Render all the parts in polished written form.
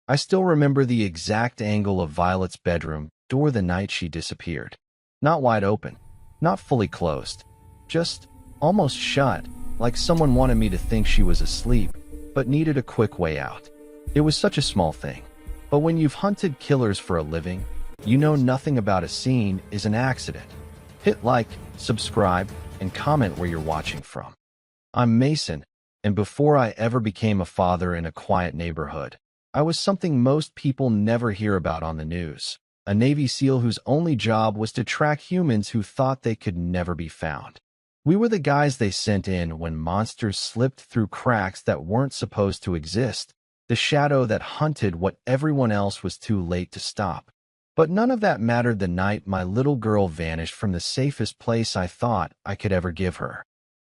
I still remember the exact angle of Violet's bedroom door the night she disappeared. Not wide open, not fully closed, just almost shut, like someone wanted me to think she was asleep, but needed a quick way out. It was such a small thing. But when you've hunted killers for a living, you know nothing about a scene is an accident. Hit like, subscribe, and comment where you're watching from. I'm Mason, and before I ever became a father in a quiet neighborhood, I was something most people never hear about on the news. A Navy SEAL whose only job was to track humans who thought they could never be found. We were the guys they sent in when monsters slipped through cracks that weren't supposed to exist, the shadow that hunted what everyone else was too late to stop. But none of that mattered the night my little girl vanished from the safest place I thought I could ever give her.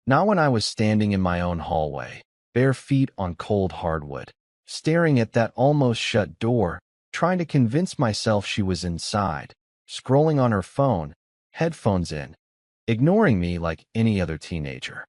Not when I was standing in my own hallway, bare feet on cold hardwood, staring at that almost shut door, trying to convince myself she was inside, scrolling on her phone, headphones in, ignoring me like any other teenager.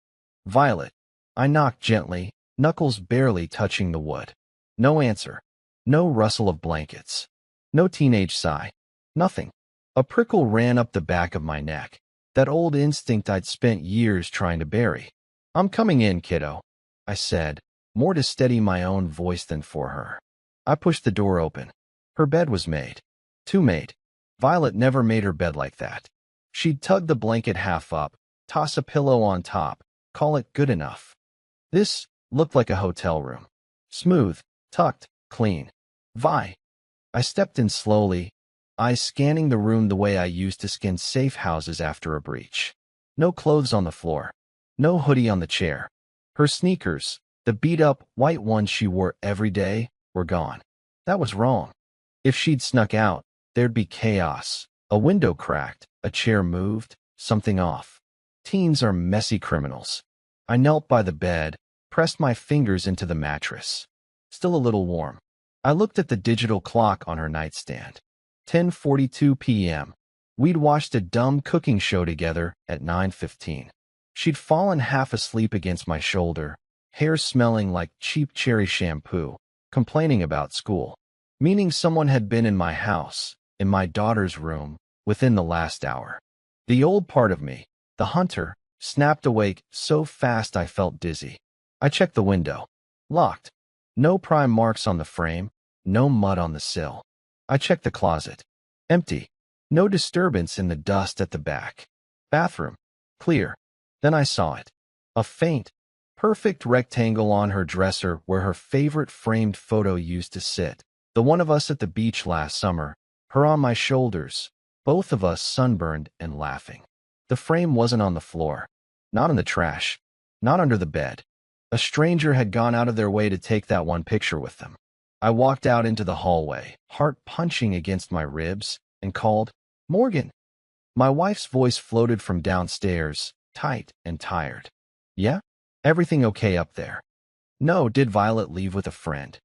Violet. I knocked gently, knuckles barely touching the wood. No answer. No rustle of blankets. No teenage sigh. Nothing. A prickle ran up the back of my neck, that old instinct I'd spent years trying to bury. "I'm coming in, kiddo," I said, more to steady my own voice than for her. I pushed the door open. Her bed was made. Too made. Violet never made her bed like that. She'd tug the blanket half up, toss a pillow on top, call it good enough. This looked like a hotel room. Smooth, tucked, clean. I stepped in slowly, eyes scanning the room the way I used to scan safe houses after a breach. No clothes on the floor. No hoodie on the chair. Her sneakers, the beat-up white ones she wore every day, were gone. That was wrong. If she'd snuck out, there'd be chaos. A window cracked, a chair moved, something off. Teens are messy criminals. I knelt by the bed, pressed my fingers into the mattress. Still a little warm. I looked at the digital clock on her nightstand. 10:42 p.m. We'd watched a dumb cooking show together at 9:15. She'd fallen half asleep against my shoulder, hair smelling like cheap cherry shampoo, complaining about school. Meaning someone had been in my house, in my daughter's room, within the last hour. The old part of me, the hunter, snapped awake so fast I felt dizzy. I checked the window. Locked. No prime marks on the frame, no mud on the sill. I checked the closet. Empty. No disturbance in the dust at the back. Bathroom. Clear. Then I saw it. A faint, perfect rectangle on her dresser where her favorite framed photo used to sit. The one of us at the beach last summer, her on my shoulders, both of us sunburned and laughing. The frame wasn't on the floor. Not in the trash. Not under the bed. A stranger had gone out of their way to take that one picture with them. I walked out into the hallway, heart punching against my ribs, and called, "Morgan." My wife's voice floated from downstairs, tight and tired. "Yeah? Everything okay up there?" "No." "Did Violet leave with a friend?"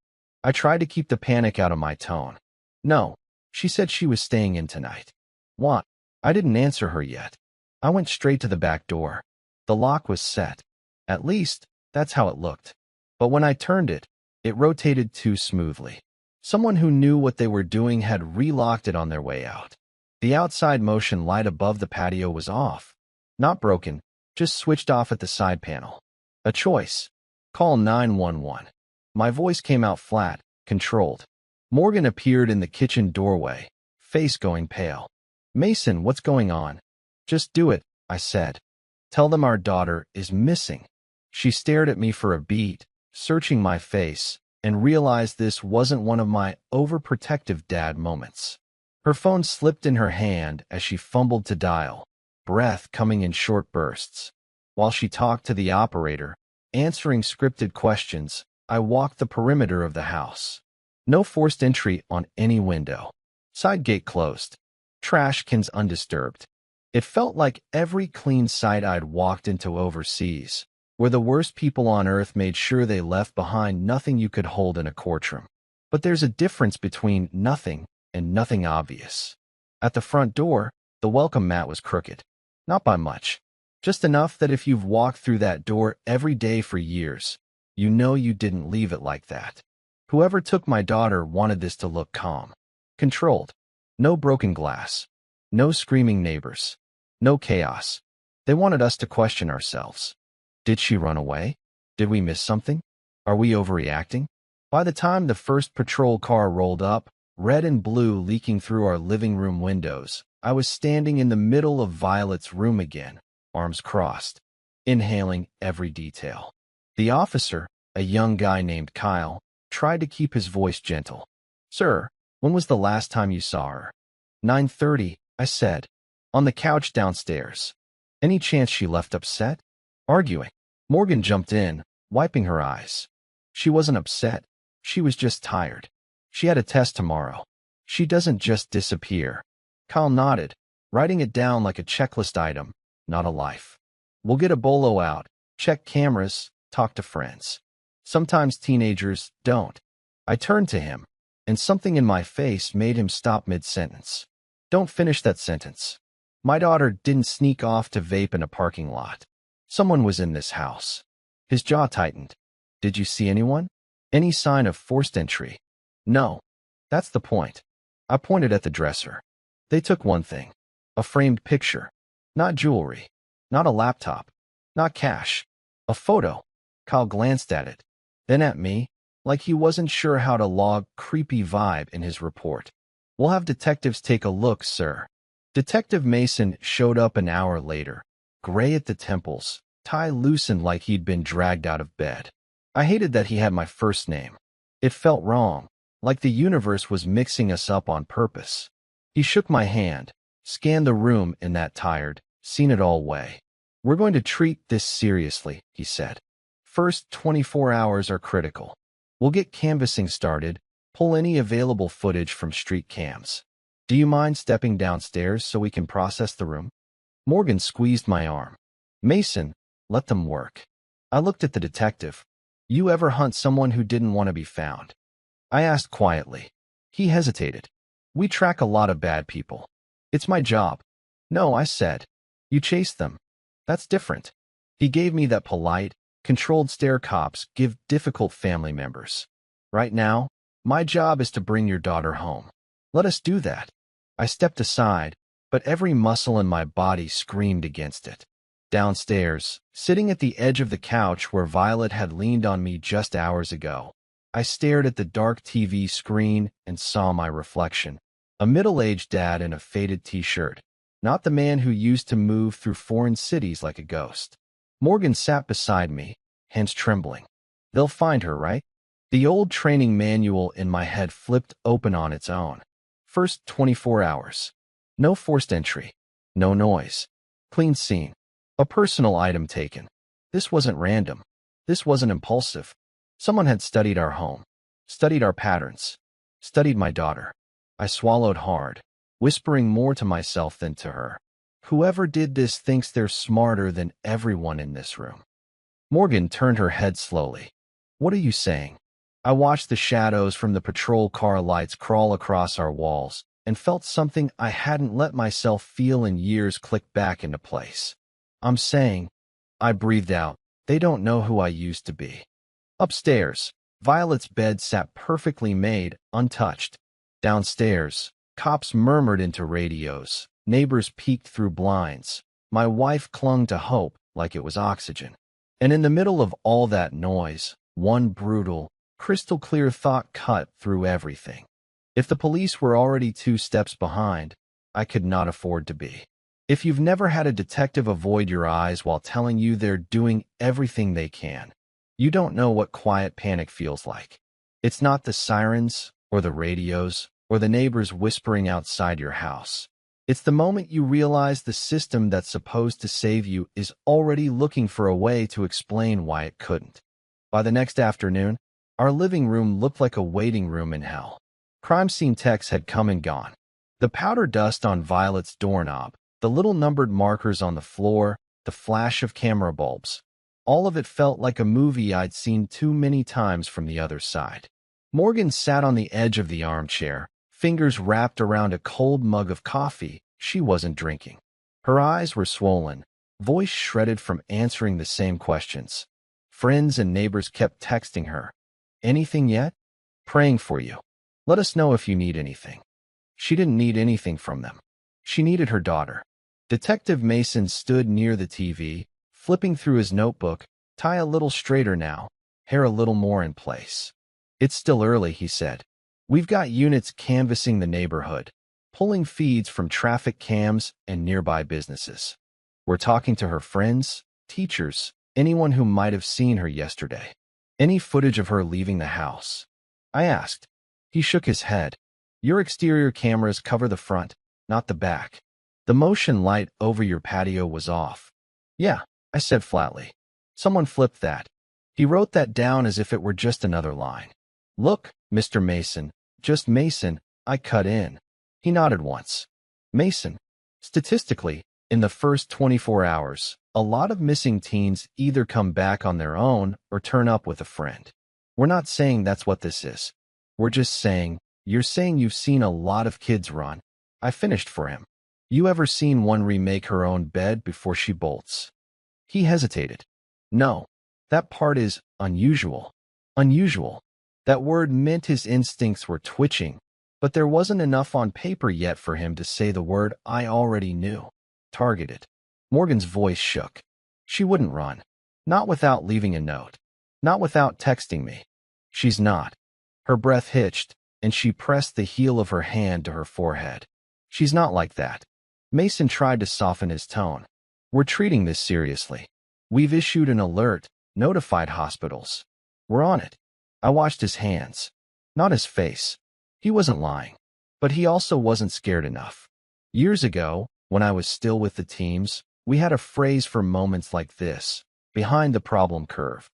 I tried to keep the panic out of my tone. "No. She said she was staying in tonight." "What?" I didn't answer her yet. I went straight to the back door. The lock was set. At least, that's how it looked. But when I turned it, it rotated too smoothly. Someone who knew what they were doing had relocked it on their way out. The outside motion light above the patio was off. Not broken, just switched off at the side panel. A choice. Call 911. My voice came out flat, controlled. Morgan appeared in the kitchen doorway, face going pale. "Mason, what's going on?" "Just do it," I said. "Tell them our daughter is missing." She stared at me for a beat, searching my face, and realized this wasn't one of my overprotective dad moments. Her phone slipped in her hand as she fumbled to dial, breath coming in short bursts. While she talked to the operator, answering scripted questions, I walked the perimeter of the house. No forced entry on any window. Side gate closed. Trash cans undisturbed. It felt like every clean site I'd walked into overseas, where the worst people on earth made sure they left behind nothing you could hold in a courtroom. But there's a difference between nothing and nothing obvious. At the front door, the welcome mat was crooked. Not by much. Just enough that if you've walked through that door every day for years, you know you didn't leave it like that. Whoever took my daughter wanted this to look calm, controlled. No broken glass. No screaming neighbors. No chaos. They wanted us to question ourselves. Did she run away? Did we miss something? Are we overreacting? By the time the first patrol car rolled up, red and blue leaking through our living room windows, I was standing in the middle of Violet's room again, arms crossed, inhaling every detail. The officer, a young guy named Kyle, tried to keep his voice gentle. "Sir, when was the last time you saw her?" 9:30, I said. "On the couch downstairs." "Any chance she left upset?" "Arguing." Morgan jumped in, wiping her eyes. "She wasn't upset. She was just tired. She had a test tomorrow. She doesn't just disappear." Kyle nodded, writing it down like a checklist item, not a life. "We'll get a bolo out, check cameras, talk to friends. Sometimes teenagers don't." I turned to him, and something in my face made him stop mid-sentence. "Don't finish that sentence. My daughter didn't sneak off to vape in a parking lot. Someone was in this house." His jaw tightened. "Did you see anyone? Any sign of forced entry?" "No. That's the point." I pointed at the dresser. "They took one thing. A framed picture. Not jewelry. Not a laptop. Not cash. A photo." Kyle glanced at it, then at me, like he wasn't sure how to log creepy vibe in his report. "We'll have detectives take a look, sir." Detective Mason showed up an hour later, gray at the temples, tie loosened like he'd been dragged out of bed. I hated that he had my first name. It felt wrong, like the universe was mixing us up on purpose. He shook my hand, scanned the room in that tired, seen-it-all way. "We're going to treat this seriously," he said. "First 24 hours are critical. We'll get canvassing started, pull any available footage from street cams. Do you mind stepping downstairs so we can process the room?" Morgan squeezed my arm. "Mason, let them work." I looked at the detective. "You ever hunt someone who didn't want to be found?" I asked quietly. He hesitated. "We track a lot of bad people. It's my job." "No," I said. "You chase them. That's different." He gave me that polite, controlled stare cops give difficult family members. "Right now, my job is to bring your daughter home. Let us do that." I stepped aside, but every muscle in my body screamed against it. Downstairs, sitting at the edge of the couch where Violet had leaned on me just hours ago, I stared at the dark TV screen and saw my reflection. A middle-aged dad in a faded t-shirt, not the man who used to move through foreign cities like a ghost. Morgan sat beside me, hands trembling. "They'll find her, right?" The old training manual in my head flipped open on its own. First 24 hours. No forced entry. No noise. Clean scene. A personal item taken. This wasn't random. This wasn't impulsive. Someone had studied our home, studied our patterns, studied my daughter. I swallowed hard, whispering more to myself than to her. Whoever did this thinks they're smarter than everyone in this room. Morgan turned her head slowly. "What are you saying?" I watched the shadows from the patrol car lights crawl across our walls and felt something I hadn't let myself feel in years click back into place. "I'm saying," I breathed out, "they don't know who I used to be." Upstairs, Violet's bed sat perfectly made, untouched. Downstairs, cops murmured into radios, neighbors peeked through blinds. My wife clung to hope like it was oxygen. And in the middle of all that noise, one brutal, crystal-clear thought cut through everything. If the police were already 2 steps behind, I could not afford to be. If you've never had a detective avoid your eyes while telling you they're doing everything they can, you don't know what quiet panic feels like. It's not the sirens, or the radios, or the neighbors whispering outside your house. It's the moment you realize the system that's supposed to save you is already looking for a way to explain why it couldn't. By the next afternoon, our living room looked like a waiting room in hell. Crime scene techs had come and gone. The powder dust on Violet's doorknob, the little numbered markers on the floor, the flash of camera bulbs. All of it felt like a movie I'd seen too many times from the other side. Morgan sat on the edge of the armchair, fingers wrapped around a cold mug of coffee she wasn't drinking. Her eyes were swollen, voice shredded from answering the same questions. Friends and neighbors kept texting her. "Anything yet?" Praying for you. Let us know if you need anything. She didn't need anything from them. She needed her daughter. Detective Mason stood near the TV, flipping through his notebook. Tie a little straighter now, hair a little more in place. It's still early, he said. We've got units canvassing the neighborhood, pulling feeds from traffic cams and nearby businesses. We're talking to her friends, teachers, anyone who might have seen her yesterday. Any footage of her leaving the house? I asked. He shook his head. Your exterior cameras cover the front, not the back. The motion light over your patio was off. Yeah, I said flatly. Someone flipped that. He wrote that down as if it were just another line. Look, Mr. Mason, just Mason, I cut in. He nodded once. Mason. Statistically, in the first 24 hours, a lot of missing teens either come back on their own or turn up with a friend. We're not saying that's what this is. We're just saying, you're saying you've seen a lot of kids run. I finished for him. You ever seen one remake her own bed before she bolts? He hesitated. No, that part is unusual. Unusual. That word meant his instincts were twitching, but there wasn't enough on paper yet for him to say the word I already knew. Targeted. Morgan's voice shook. She wouldn't run. Not without leaving a note. Not without texting me. She's not. Her breath hitched, and she pressed the heel of her hand to her forehead. She's not like that. Mason tried to soften his tone. We're treating this seriously. We've issued an alert, notified hospitals. We're on it. I watched his hands, not his face. He wasn't lying, but he also wasn't scared enough. Years ago, when I was still with the teams, we had a phrase for moments like this, behind the problem curve.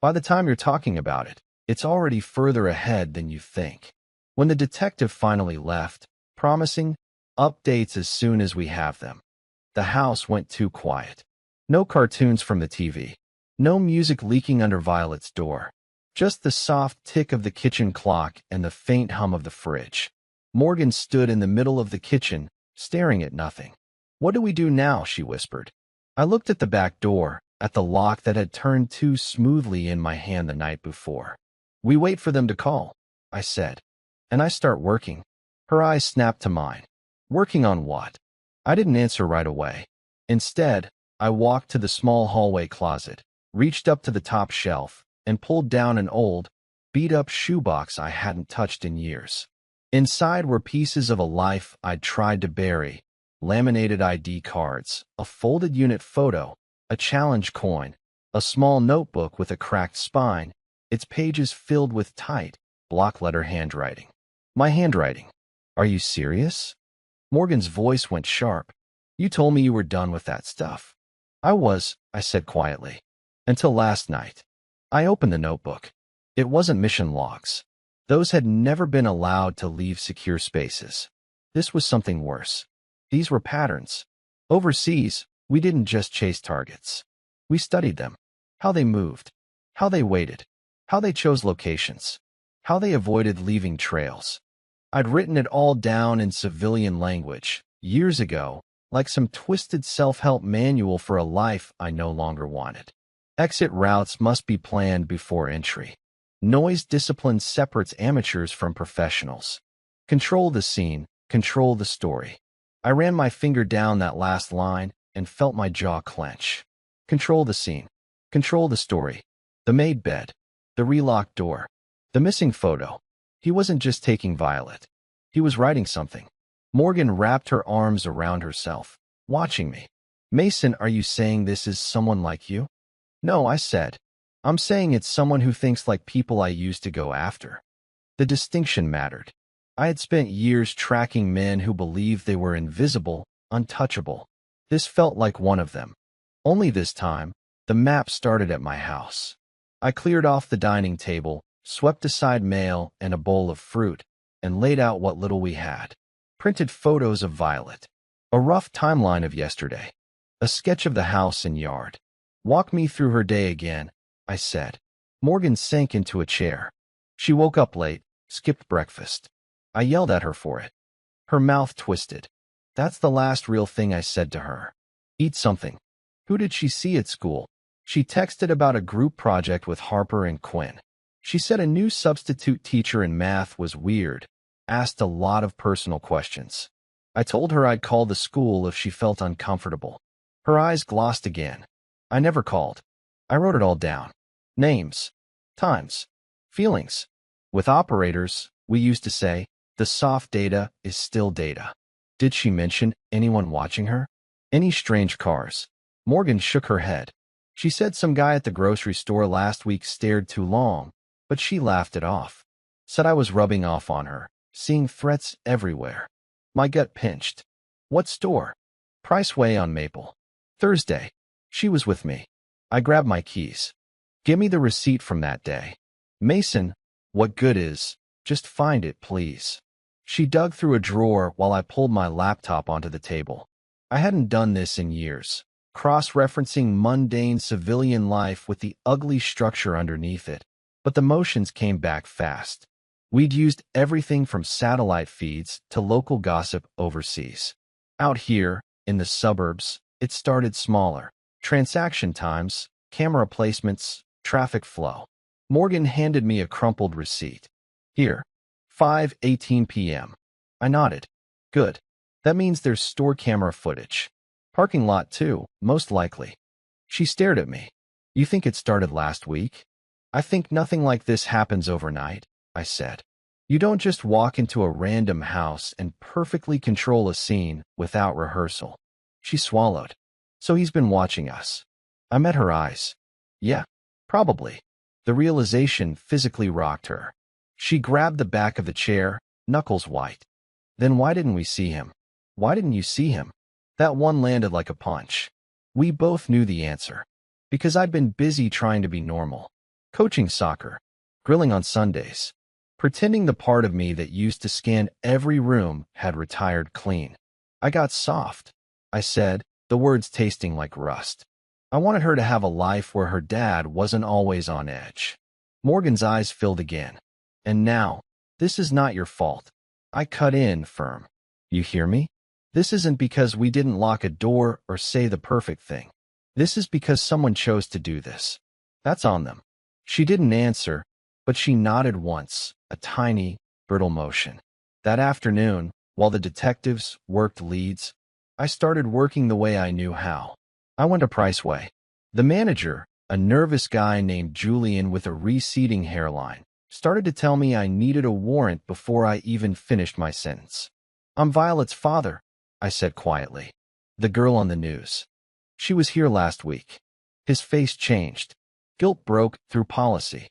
By the time you're talking about it, it's already further ahead than you think. When the detective finally left, promising updates as soon as we have them, the house went too quiet. No cartoons from the TV. No music leaking under Violet's door. Just the soft tick of the kitchen clock and the faint hum of the fridge. Morgan stood in the middle of the kitchen, staring at nothing. What do we do now? She whispered. I looked at the back door, at the lock that had turned too smoothly in my hand the night before. We wait for them to call, I said. And I start working. Her eyes snapped to mine. Working on what? I didn't answer right away. Instead, I walked to the small hallway closet, reached up to the top shelf, and pulled down an old, beat-up shoebox I hadn't touched in years. Inside were pieces of a life I'd tried to bury, laminated ID cards, a folded unit photo, a challenge coin, a small notebook with a cracked spine, its pages filled with tight, block-letter handwriting. My handwriting. Are you serious? Morgan's voice went sharp. You told me you were done with that stuff. I was, I said quietly. Until last night. I opened the notebook. It wasn't mission logs. Those had never been allowed to leave secure spaces. This was something worse. These were patterns. Overseas, we didn't just chase targets. We studied them. How they moved. How they waited. How they chose locations. How they avoided leaving trails. I'd written it all down in civilian language, years ago, like some twisted self-help manual for a life I no longer wanted. Exit routes must be planned before entry. Noise discipline separates amateurs from professionals. Control the scene, control the story. I ran my finger down that last line and felt my jaw clench. Control the scene. Control the story. The made bed. The relocked door. The missing photo. He wasn't just taking Violet. He was writing something. Morgan wrapped her arms around herself, watching me. Mason, are you saying this is someone like you? No, I said. I'm saying it's someone who thinks like people I used to go after. The distinction mattered. I had spent years tracking men who believed they were invisible, untouchable. This felt like one of them. Only this time, the map started at my house. I cleared off the dining table, swept aside mail and a bowl of fruit, and laid out what little we had. Printed photos of Violet. A rough timeline of yesterday. A sketch of the house and yard. Walk me through her day again, I said. Morgan sank into a chair. She woke up late, skipped breakfast. I yelled at her for it. Her mouth twisted. That's the last real thing I said to her. Eat something. Who did she see at school? She texted about a group project with Harper and Quinn. She said a new substitute teacher in math was weird, asked a lot of personal questions. I told her I'd call the school if she felt uncomfortable. Her eyes glossed again. I never called. I wrote it all down. Names, times, feelings. With operators, we used to say, the soft data is still data. Did she mention anyone watching her? Any strange cars? Morgan shook her head. She said some guy at the grocery store last week stared too long, but she laughed it off. Said I was rubbing off on her, seeing threats everywhere. My gut pinched. What store? Priceway on Maple. Thursday. She was with me. I grabbed my keys. Give me the receipt from that day. Mason, what good is? Just find it, please. She dug through a drawer while I pulled my laptop onto the table. I hadn't done this in years, cross-referencing mundane civilian life with the ugly structure underneath it, but the motions came back fast. We'd used everything from satellite feeds to local gossip overseas. Out here, in the suburbs, it started smaller. Transaction times, camera placements, traffic flow. Morgan handed me a crumpled receipt. Here, 5:18 p.m. I nodded. Good. That means there's store camera footage. Parking lot too, most likely. She stared at me. You think it started last week? I think nothing like this happens overnight, I said. You don't just walk into a random house and perfectly control a scene without rehearsal. She swallowed. So he's been watching us. I met her eyes. Yeah, probably. The realization physically rocked her. She grabbed the back of the chair, knuckles white. Then why didn't we see him? Why didn't you see him? That one landed like a punch. We both knew the answer. Because I'd been busy trying to be normal. Coaching soccer. Grilling on Sundays. Pretending the part of me that used to scan every room had retired clean. I got soft. I said, the words tasting like rust. I wanted her to have a life where her dad wasn't always on edge. Morgan's eyes filled again. And now, this is not your fault. I cut in firm. You hear me? This isn't because we didn't lock a door or say the perfect thing. This is because someone chose to do this. That's on them. She didn't answer, but she nodded once, a tiny, brittle motion. That afternoon, while the detectives worked leads, I started working the way I knew how. I went to Priceway. The manager, a nervous guy named Julian with a receding hairline, started to tell me I needed a warrant before I even finished my sentence. I'm Violet's father, I said quietly. The girl on the news. She was here last week. His face changed. Guilt broke through policy.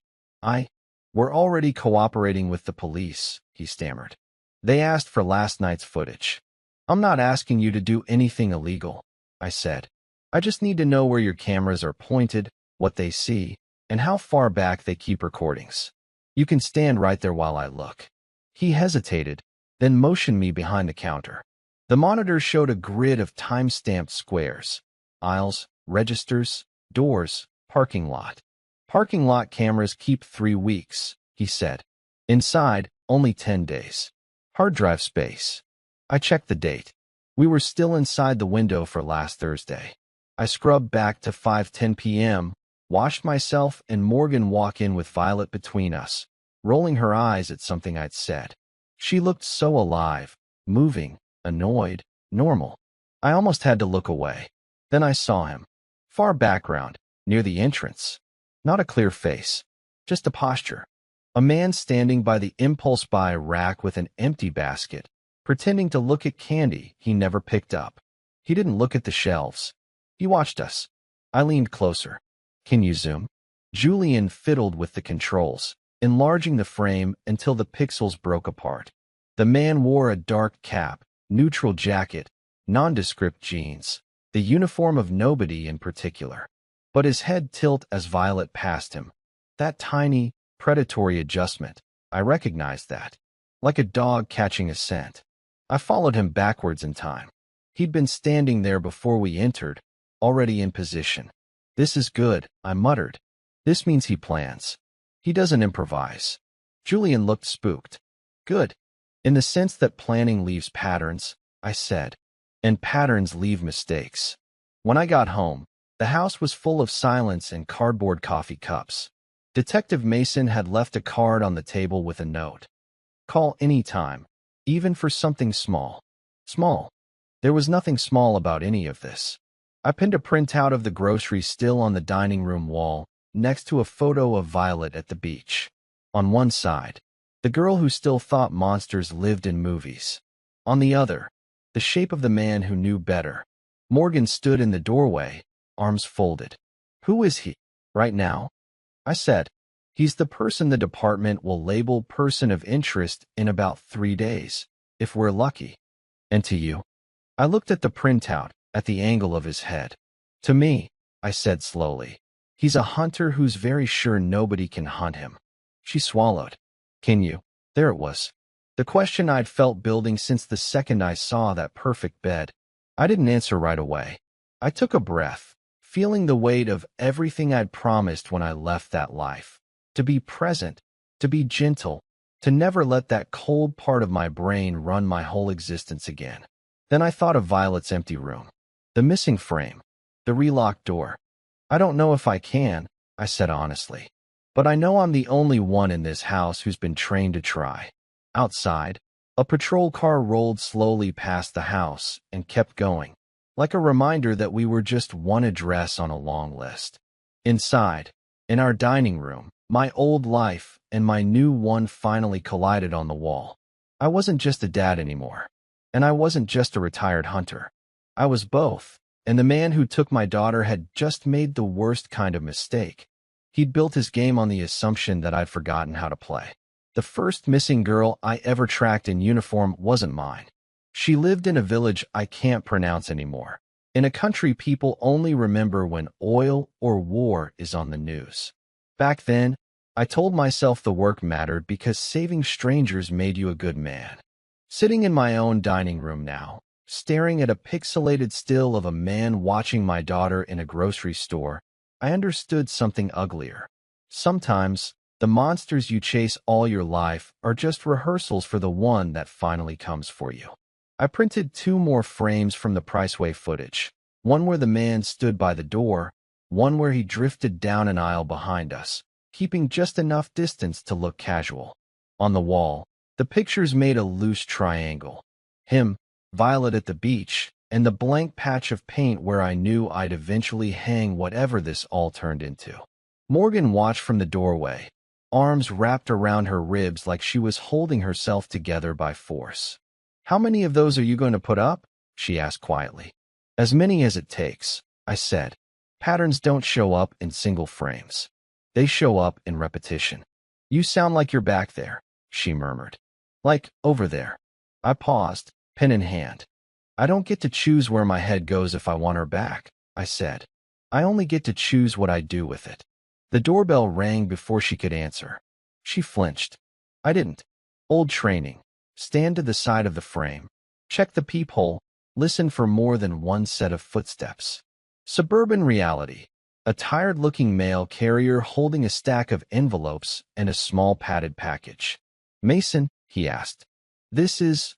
We're already cooperating with the police, he stammered. They asked for last night's footage. I'm not asking you to do anything illegal, I said. I just need to know where your cameras are pointed, what they see, and how far back they keep recordings. You can stand right there while I look. He hesitated, then motioned me behind the counter. The monitor showed a grid of time-stamped squares. Aisles, registers, doors, parking lot. Parking lot cameras keep 3 weeks, he said. Inside, only 10 days. Hard drive space. I checked the date. We were still inside the window for last Thursday. I scrubbed back to 5:10 p.m., washed myself, and Morgan walked in with Violet between us, rolling her eyes at something I'd said. She looked so alive, moving, annoyed, normal. I almost had to look away. Then I saw him. Far background, near the entrance. Not a clear face, just a posture. A man standing by the impulse buy rack with an empty basket, pretending to look at candy he never picked up. He didn't look at the shelves. He watched us. I leaned closer. Can you zoom? Julian fiddled with the controls, enlarging the frame until the pixels broke apart. The man wore a dark cap, neutral jacket, nondescript jeans, the uniform of nobody in particular. But his head tilted as Violet passed him. That tiny, predatory adjustment, I recognized that. Like a dog catching a scent. I followed him backwards in time. He'd been standing there before we entered, already in position. This is good, I muttered. This means he plans. He doesn't improvise. Julian looked spooked. Good. In the sense that planning leaves patterns, I said. And patterns leave mistakes. When I got home, the house was full of silence and cardboard coffee cups. Detective Mason had left a card on the table with a note. Call any time, even for something small. Small. There was nothing small about any of this. I pinned a printout of the grocery still on the dining room wall, next to a photo of Violet at the beach. On one side, the girl who still thought monsters lived in movies. On the other, the shape of the man who knew better. Morgan stood in the doorway, arms folded. Who is he? Right now? I said. He's the person the department will label person of interest in about 3 days, if we're lucky. And to you? I looked at the printout, at the angle of his head. To me, I said slowly, he's a hunter who's very sure nobody can hunt him. She swallowed. Can you? There it was. The question I'd felt building since the second I saw that perfect bed. I didn't answer right away. I took a breath, feeling the weight of everything I'd promised when I left that life. To be present, to be gentle, to never let that cold part of my brain run my whole existence again. Then I thought of Violet's empty room, the missing frame, the relocked door. I don't know if I can, I said honestly, but I know I'm the only one in this house who's been trained to try. Outside, a patrol car rolled slowly past the house and kept going, like a reminder that we were just one address on a long list. Inside, in our dining room, my old life and my new one finally collided on the wall. I wasn't just a dad anymore, and I wasn't just a retired hunter. I was both, and the man who took my daughter had just made the worst kind of mistake. He'd built his game on the assumption that I'd forgotten how to play. The first missing girl I ever tracked in uniform wasn't mine. She lived in a village I can't pronounce anymore, in a country people only remember when oil or war is on the news. Back then, I told myself the work mattered because saving strangers made you a good man. Sitting in my own dining room now, staring at a pixelated still of a man watching my daughter in a grocery store, I understood something uglier. Sometimes, the monsters you chase all your life are just rehearsals for the one that finally comes for you. I printed 2 more frames from the Priceway footage, one where the man stood by the door, one where he drifted down an aisle behind us, keeping just enough distance to look casual. On the wall, the pictures made a loose triangle. Him, Violet at the beach, and the blank patch of paint where I knew I'd eventually hang whatever this all turned into. Morgan watched from the doorway, arms wrapped around her ribs like she was holding herself together by force. How many of those are you going to put up? She asked quietly. As many as it takes, I said. Patterns don't show up in single frames. They show up in repetition. You sound like you're back there, she murmured. Like, over there. I paused, pen in hand. I don't get to choose where my head goes if I want her back, I said. I only get to choose what I do with it. The doorbell rang before she could answer. She flinched. I didn't. Old training. Stand to the side of the frame. Check the peephole. Listen for more than one set of footsteps. Suburban reality. A tired-looking mail carrier holding a stack of envelopes and a small padded package. Mason, he asked. This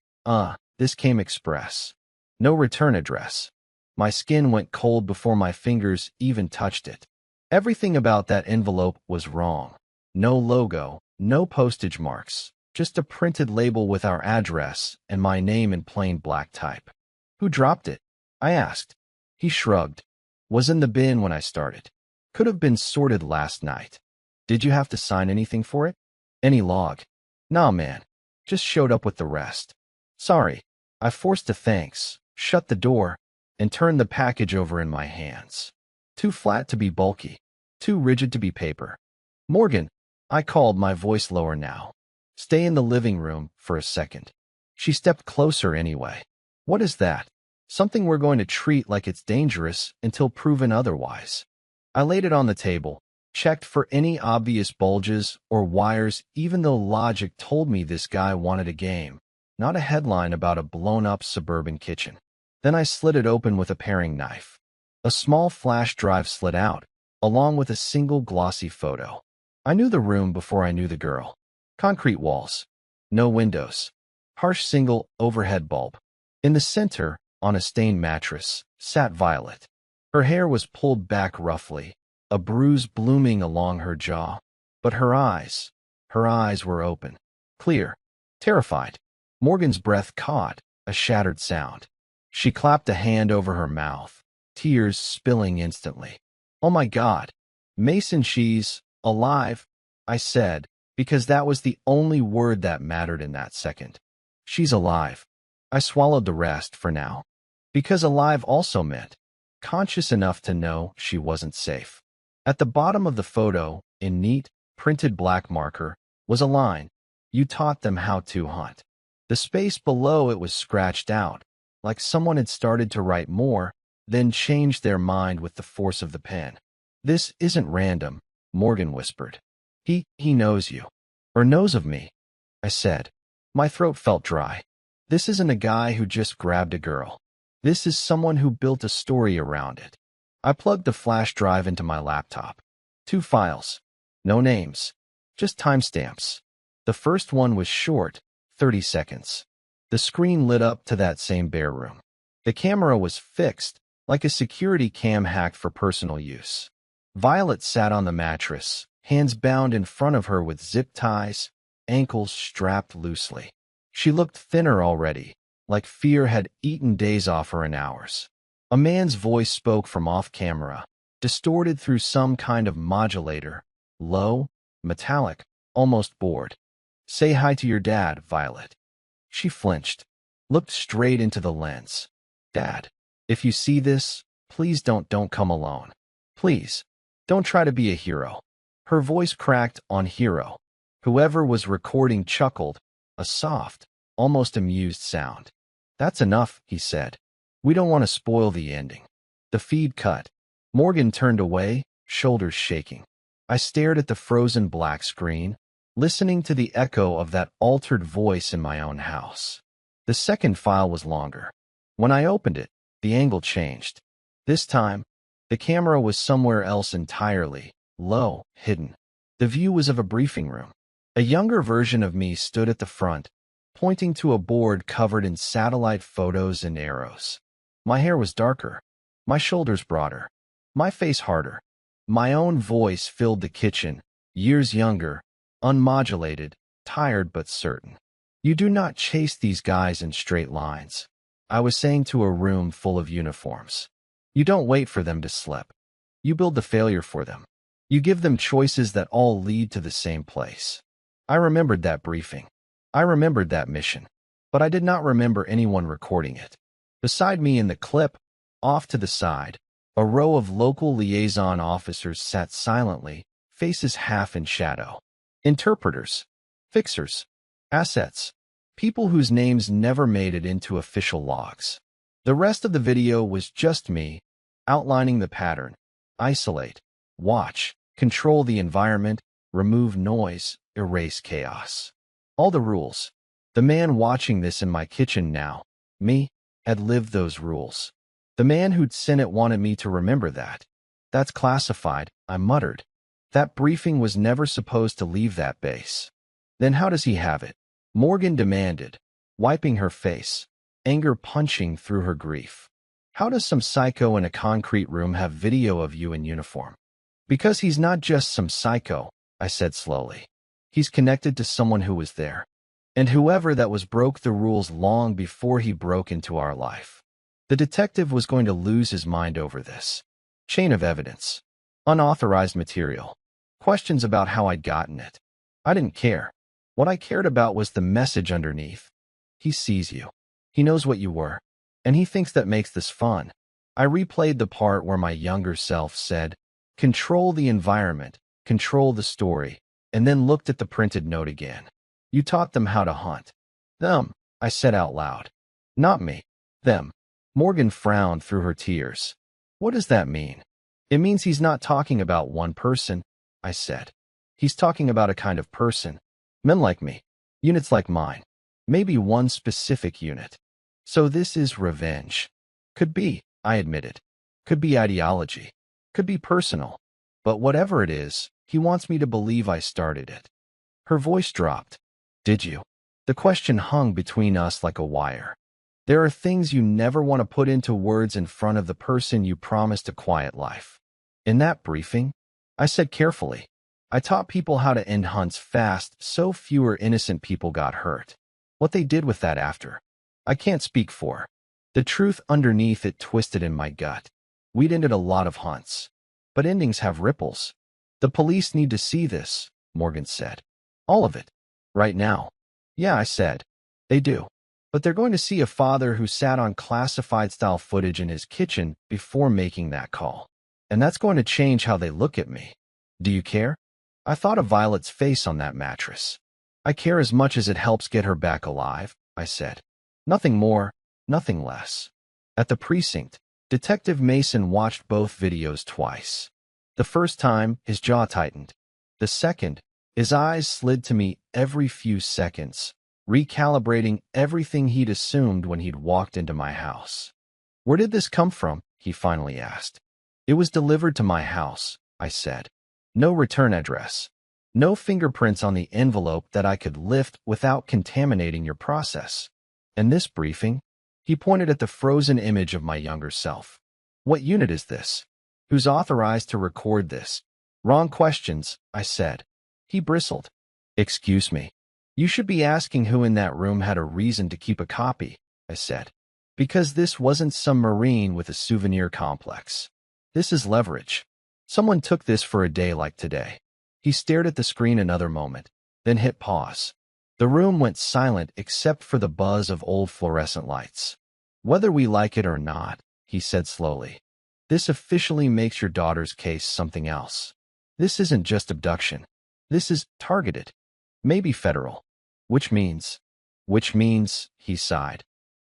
came express. No return address. My skin went cold before my fingers even touched it. Everything about that envelope was wrong. No logo, no postage marks, just a printed label with our address and my name in plain black type. Who dropped it? I asked. He shrugged. Was in the bin when I started. Could have been sorted last night. Did you have to sign anything for it? Any log? Nah, man. Just showed up with the rest. Sorry. I forced a thanks, shut the door, and turned the package over in my hands. Too flat to be bulky. Too rigid to be paper. Morgan, I called, my voice lower now. Stay in the living room for a second. She stepped closer anyway. What is that? Something we're going to treat like it's dangerous until proven otherwise. I laid it on the table, checked for any obvious bulges or wires even though logic told me this guy wanted a game, not a headline about a blown-up suburban kitchen. Then I slid it open with a paring knife. A small flash drive slid out, along with a single glossy photo. I knew the room before I knew the girl. Concrete walls. No windows. Harsh single overhead bulb. In the center, on a stained mattress, sat Violet. Her hair was pulled back roughly, a bruise blooming along her jaw. But her eyes were open, clear, terrified. Morgan's breath caught a shattered sound. She clapped a hand over her mouth, tears spilling instantly. "Oh my God, Mason, she's alive," I said, because that was the only word that mattered in that second. "She's alive." I swallowed the rest for now, because alive also meant conscious enough to know she wasn't safe. At the bottom of the photo, in neat, printed black marker, was a line, "You taught them how to hunt." The space below it was scratched out, like someone had started to write more, then changed their mind with the force of the pen. "This isn't random," Morgan whispered. He knows you. Or knows of me," I said. My throat felt dry. "This isn't a guy who just grabbed a girl. This is someone who built a story around it." I plugged the flash drive into my laptop. 2 files. No names. Just timestamps. The first one was short, 30 seconds. The screen lit up to that same bare room. The camera was fixed, like a security cam hacked for personal use. Violet sat on the mattress, hands bound in front of her with zip ties, ankles strapped loosely. She looked thinner already, like fear had eaten days off her in hours. A man's voice spoke from off-camera, distorted through some kind of modulator, low, metallic, almost bored. "Say hi to your dad, Violet." She flinched, looked straight into the lens. "Dad, if you see this, please don't come alone. Please, don't try to be a hero." Her voice cracked on hero. Whoever was recording chuckled, a soft, almost amused sound. "That's enough," he said. "We don't want to spoil the ending." The feed cut. Morgan turned away, shoulders shaking. I stared at the frozen black screen, listening to the echo of that altered voice in my own house. The second file was longer. When I opened it, the angle changed. This time, the camera was somewhere else entirely, low, hidden. The view was of a briefing room. A younger version of me stood at the front, pointing to a board covered in satellite photos and arrows. My hair was darker, my shoulders broader, my face harder. My own voice filled the kitchen, years younger, unmodulated, tired but certain. "You do not chase these guys in straight lines," I was saying to a room full of uniforms. "You don't wait for them to slip. You build the failure for them. You give them choices that all lead to the same place." I remembered that briefing. I remembered that mission. But I did not remember anyone recording it. Beside me in the clip, off to the side, a row of local liaison officers sat silently, faces half in shadow. Interpreters, fixers, assets, people whose names never made it into official logs. The rest of the video was just me, outlining the pattern. Isolate, watch, control the environment, remove noise, erase chaos. All the rules. The man watching this in my kitchen now, me, had lived those rules. The man who'd sent it wanted me to remember that. "That's classified," I muttered. "That briefing was never supposed to leave that base." "Then how does he have it?" Morgan demanded, wiping her face, anger punching through her grief. "How does some psycho in a concrete room have video of you in uniform?" "Because he's not just some psycho," I said slowly. "He's connected to someone who was there. And whoever that was broke the rules long before he broke into our life." The detective was going to lose his mind over this. Chain of evidence. Unauthorized material. Questions about how I'd gotten it. I didn't care. What I cared about was the message underneath. He sees you. He knows what you were. And he thinks that makes this fun. I replayed the part where my younger self said, "Control the environment, control the story," and then looked at the printed note again. "You taught them how to hunt." "Them," I said out loud. "Not me. Them." Morgan frowned through her tears. "What does that mean?" "It means he's not talking about one person," I said. "He's talking about a kind of person. Men like me. Units like mine. Maybe one specific unit. So this is revenge." "Could be," I admitted. "Could be ideology. Could be personal. But whatever it is, he wants me to believe I started it." Her voice dropped. "Did you?" The question hung between us like a wire. There are things you never want to put into words in front of the person you promised a quiet life. "In that briefing," I said carefully, I taught people how to end hunts fast so fewer innocent people got hurt. What they did with that after, I can't speak for. The truth underneath it twisted in my gut. We'd ended a lot of hunts. But endings have ripples. The police need to see this, Morgan said. All of it. Right now. Yeah, I said. They do. But they're going to see a father who sat on classified-style footage in his kitchen before making that call. And that's going to change how they look at me. Do you care? I thought of Violet's face on that mattress. I care as much as it helps get her back alive, I said. Nothing more, nothing less. At the precinct, Detective Mason watched both videos twice. The first time, his jaw tightened. The second, his eyes slid to me every few seconds, recalibrating everything he'd assumed when he'd walked into my house. Where did this come from? He finally asked. It was delivered to my house, I said. No return address. No fingerprints on the envelope that I could lift without contaminating your process. And this briefing? He pointed at the frozen image of my younger self. What unit is this? Who's authorized to record this? Wrong questions, I said. He bristled. Excuse me. You should be asking who in that room had a reason to keep a copy, I said. Because this wasn't some Marine with a souvenir complex. This is leverage. Someone took this for a day like today. He stared at the screen another moment, then hit pause. The room went silent except for the buzz of old fluorescent lights. Whether we like it or not, he said slowly, this officially makes your daughter's case something else. This isn't just abduction. This is targeted. Maybe federal. Which means, he sighed.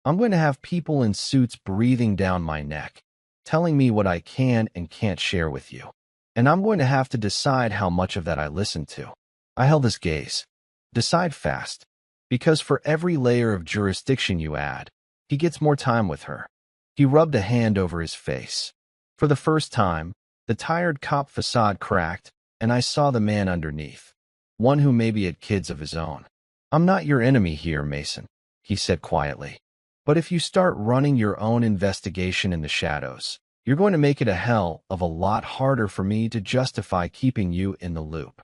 I'm going to have people in suits breathing down my neck, telling me what I can and can't share with you. And I'm going to have to decide how much of that I listen to. I held his gaze. Decide fast. Because for every layer of jurisdiction you add, he gets more time with her. He rubbed a hand over his face. For the first time, the tired cop facade cracked, and I saw the man underneath. One who maybe had kids of his own. I'm not your enemy here, Mason, he said quietly. But if you start running your own investigation in the shadows, you're going to make it a hell of a lot harder for me to justify keeping you in the loop.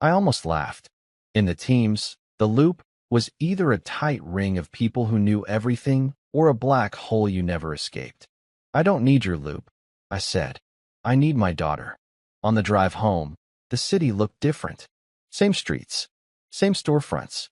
I almost laughed. In the teams, the loop was either a tight ring of people who knew everything or a black hole you never escaped. I don't need your loop, I said. I need my daughter. On the drive home, the city looked different. Same streets, same storefronts,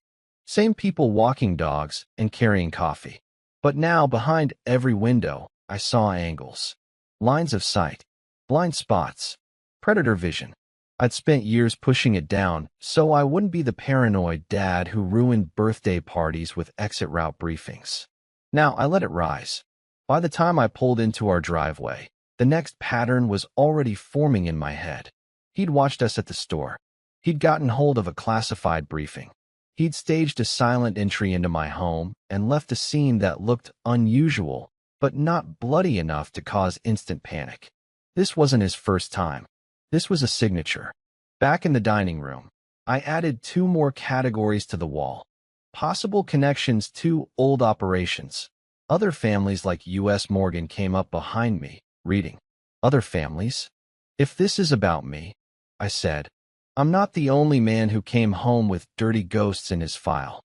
same people walking dogs and carrying coffee. But now, behind every window, I saw angles. Lines of sight, blind spots, predator vision. I'd spent years pushing it down so I wouldn't be the paranoid dad who ruined birthday parties with exit route briefings. Now I let it rise. By the time I pulled into our driveway, the next pattern was already forming in my head. He'd watched us at the store. He'd gotten hold of a classified briefing. He'd staged a silent entry into my home and left a scene that looked unusual, but not bloody enough to cause instant panic. This wasn't his first time. This was a signature. Back in the dining room, I added 2 more categories to the wall. Possible connections to old operations. Other families like U.S. Morgan came up behind me, reading. Other families? If this is about me, I said, I'm not the only man who came home with dirty ghosts in his file.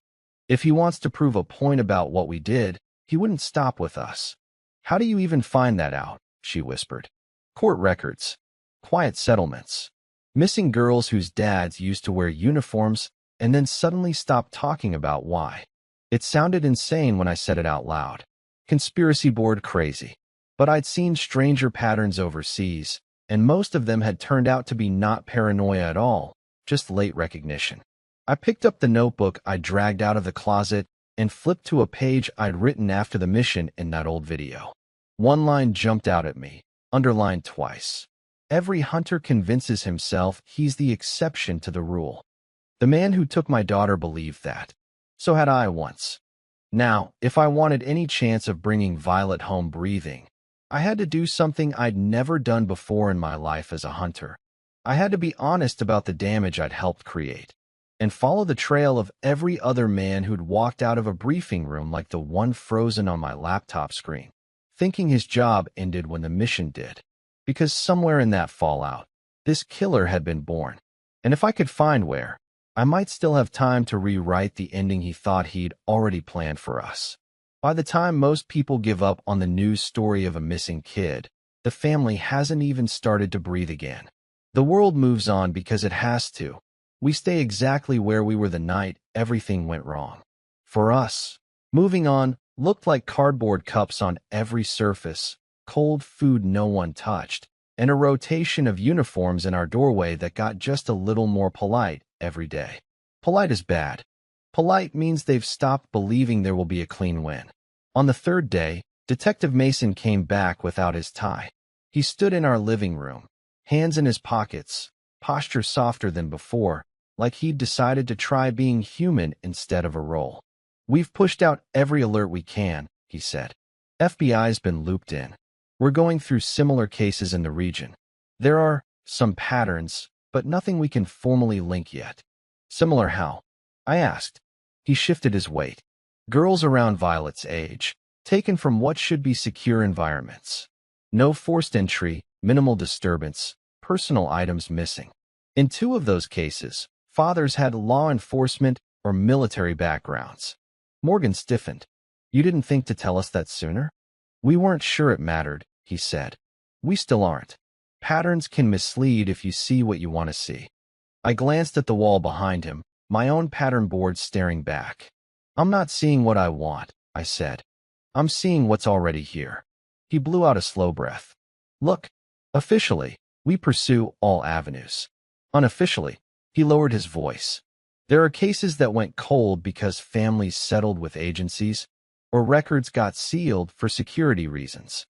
If he wants to prove a point about what we did, he wouldn't stop with us. How do you even find that out? She whispered. Court records. Quiet settlements. Missing girls whose dads used to wear uniforms and then suddenly stopped talking about why. It sounded insane when I said it out loud. Conspiracy board crazy. But I'd seen stranger patterns overseas, and most of them had turned out to be not paranoia at all, just late recognition. I picked up the notebook I dragged out of the closet and flipped to a page I'd written after the mission in that old video. One line jumped out at me, underlined twice. Every hunter convinces himself he's the exception to the rule. The man who took my daughter believed that. So had I once. Now, if I wanted any chance of bringing Violet home breathing, I had to do something I'd never done before in my life as a hunter. I had to be honest about the damage I'd helped create, and follow the trail of every other man who'd walked out of a briefing room like the one frozen on my laptop screen, thinking his job ended when the mission did. Because somewhere in that fallout, this killer had been born. And if I could find where, I might still have time to rewrite the ending he thought he'd already planned for us. By the time most people give up on the news story of a missing kid, the family hasn't even started to breathe again. The world moves on because it has to. We stay exactly where we were the night everything went wrong. For us, moving on looked like cardboard cups on every surface, cold food no one touched, and a rotation of uniforms in our doorway that got just a little more polite every day. Polite is bad. Polite means they've stopped believing there will be a clean win. On the third day, Detective Mason came back without his tie. He stood in our living room, hands in his pockets, posture softer than before, like he'd decided to try being human instead of a role. "We've pushed out every alert we can," he said. "FBI's been looped in. We're going through similar cases in the region. There are some patterns, but nothing we can formally link yet." "Similar how?" I asked. He shifted his weight. "Girls around Violet's age, taken from what should be secure environments. No forced entry, minimal disturbance, personal items missing. In 2 of those cases, fathers had law enforcement or military backgrounds." Morgan stiffened. "You didn't think to tell us that sooner?" "We weren't sure it mattered," he said. "We still aren't. Patterns can mislead if you see what you want to see." I glanced at the wall behind him, my own pattern board staring back. "I'm not seeing what I want," I said. "I'm seeing what's already here." He blew out a slow breath. "Look, officially, we pursue all avenues. Unofficially," he lowered his voice, "there are cases that went cold because families settled with agencies, or records got sealed for security reasons.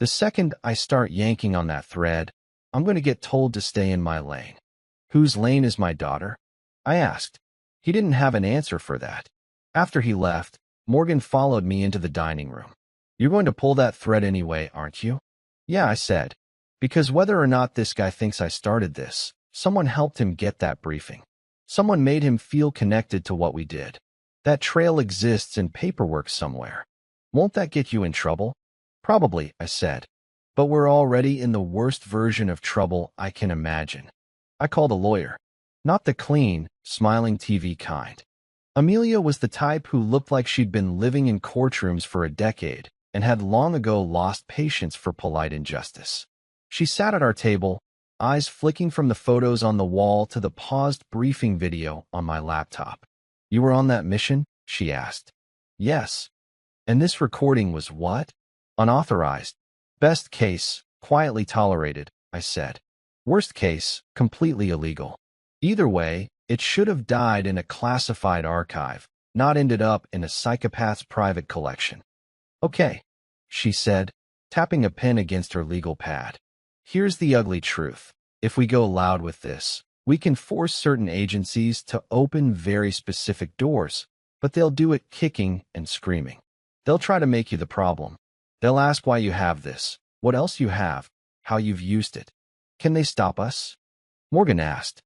The second I start yanking on that thread, I'm going to get told to stay in my lane." "Whose lane is my daughter?" I asked. He didn't have an answer for that. After he left, Morgan followed me into the dining room. "You're going to pull that thread anyway, aren't you?" "Yeah," I said. "Because whether or not this guy thinks I started this, someone helped him get that briefing. Someone made him feel connected to what we did. That trail exists in paperwork somewhere. Won't that get you in trouble?" "Probably," I said. "But we're already in the worst version of trouble I can imagine." I called a lawyer. Not the clean, smiling TV kind. Amelia was the type who looked like she'd been living in courtrooms for a decade and had long ago lost patience for polite injustice. She sat at our table, eyes flicking from the photos on the wall to the paused briefing video on my laptop. "You were on that mission?" she asked. "Yes." "And this recording was what?" "Unauthorized. Best case, quietly tolerated," I said. Worst case, completely illegal. Either way, it should have died in a classified archive, not ended up in a psychopath's private collection. "Okay," she said, tapping a pen against her legal pad. "Here's the ugly truth. If we go loud with this, we can force certain agencies to open very specific doors, but they'll do it kicking and screaming. They'll try to make you the problem. They'll ask why you have this, what else you have, how you've used it. Can they stop us?" Morgan asked.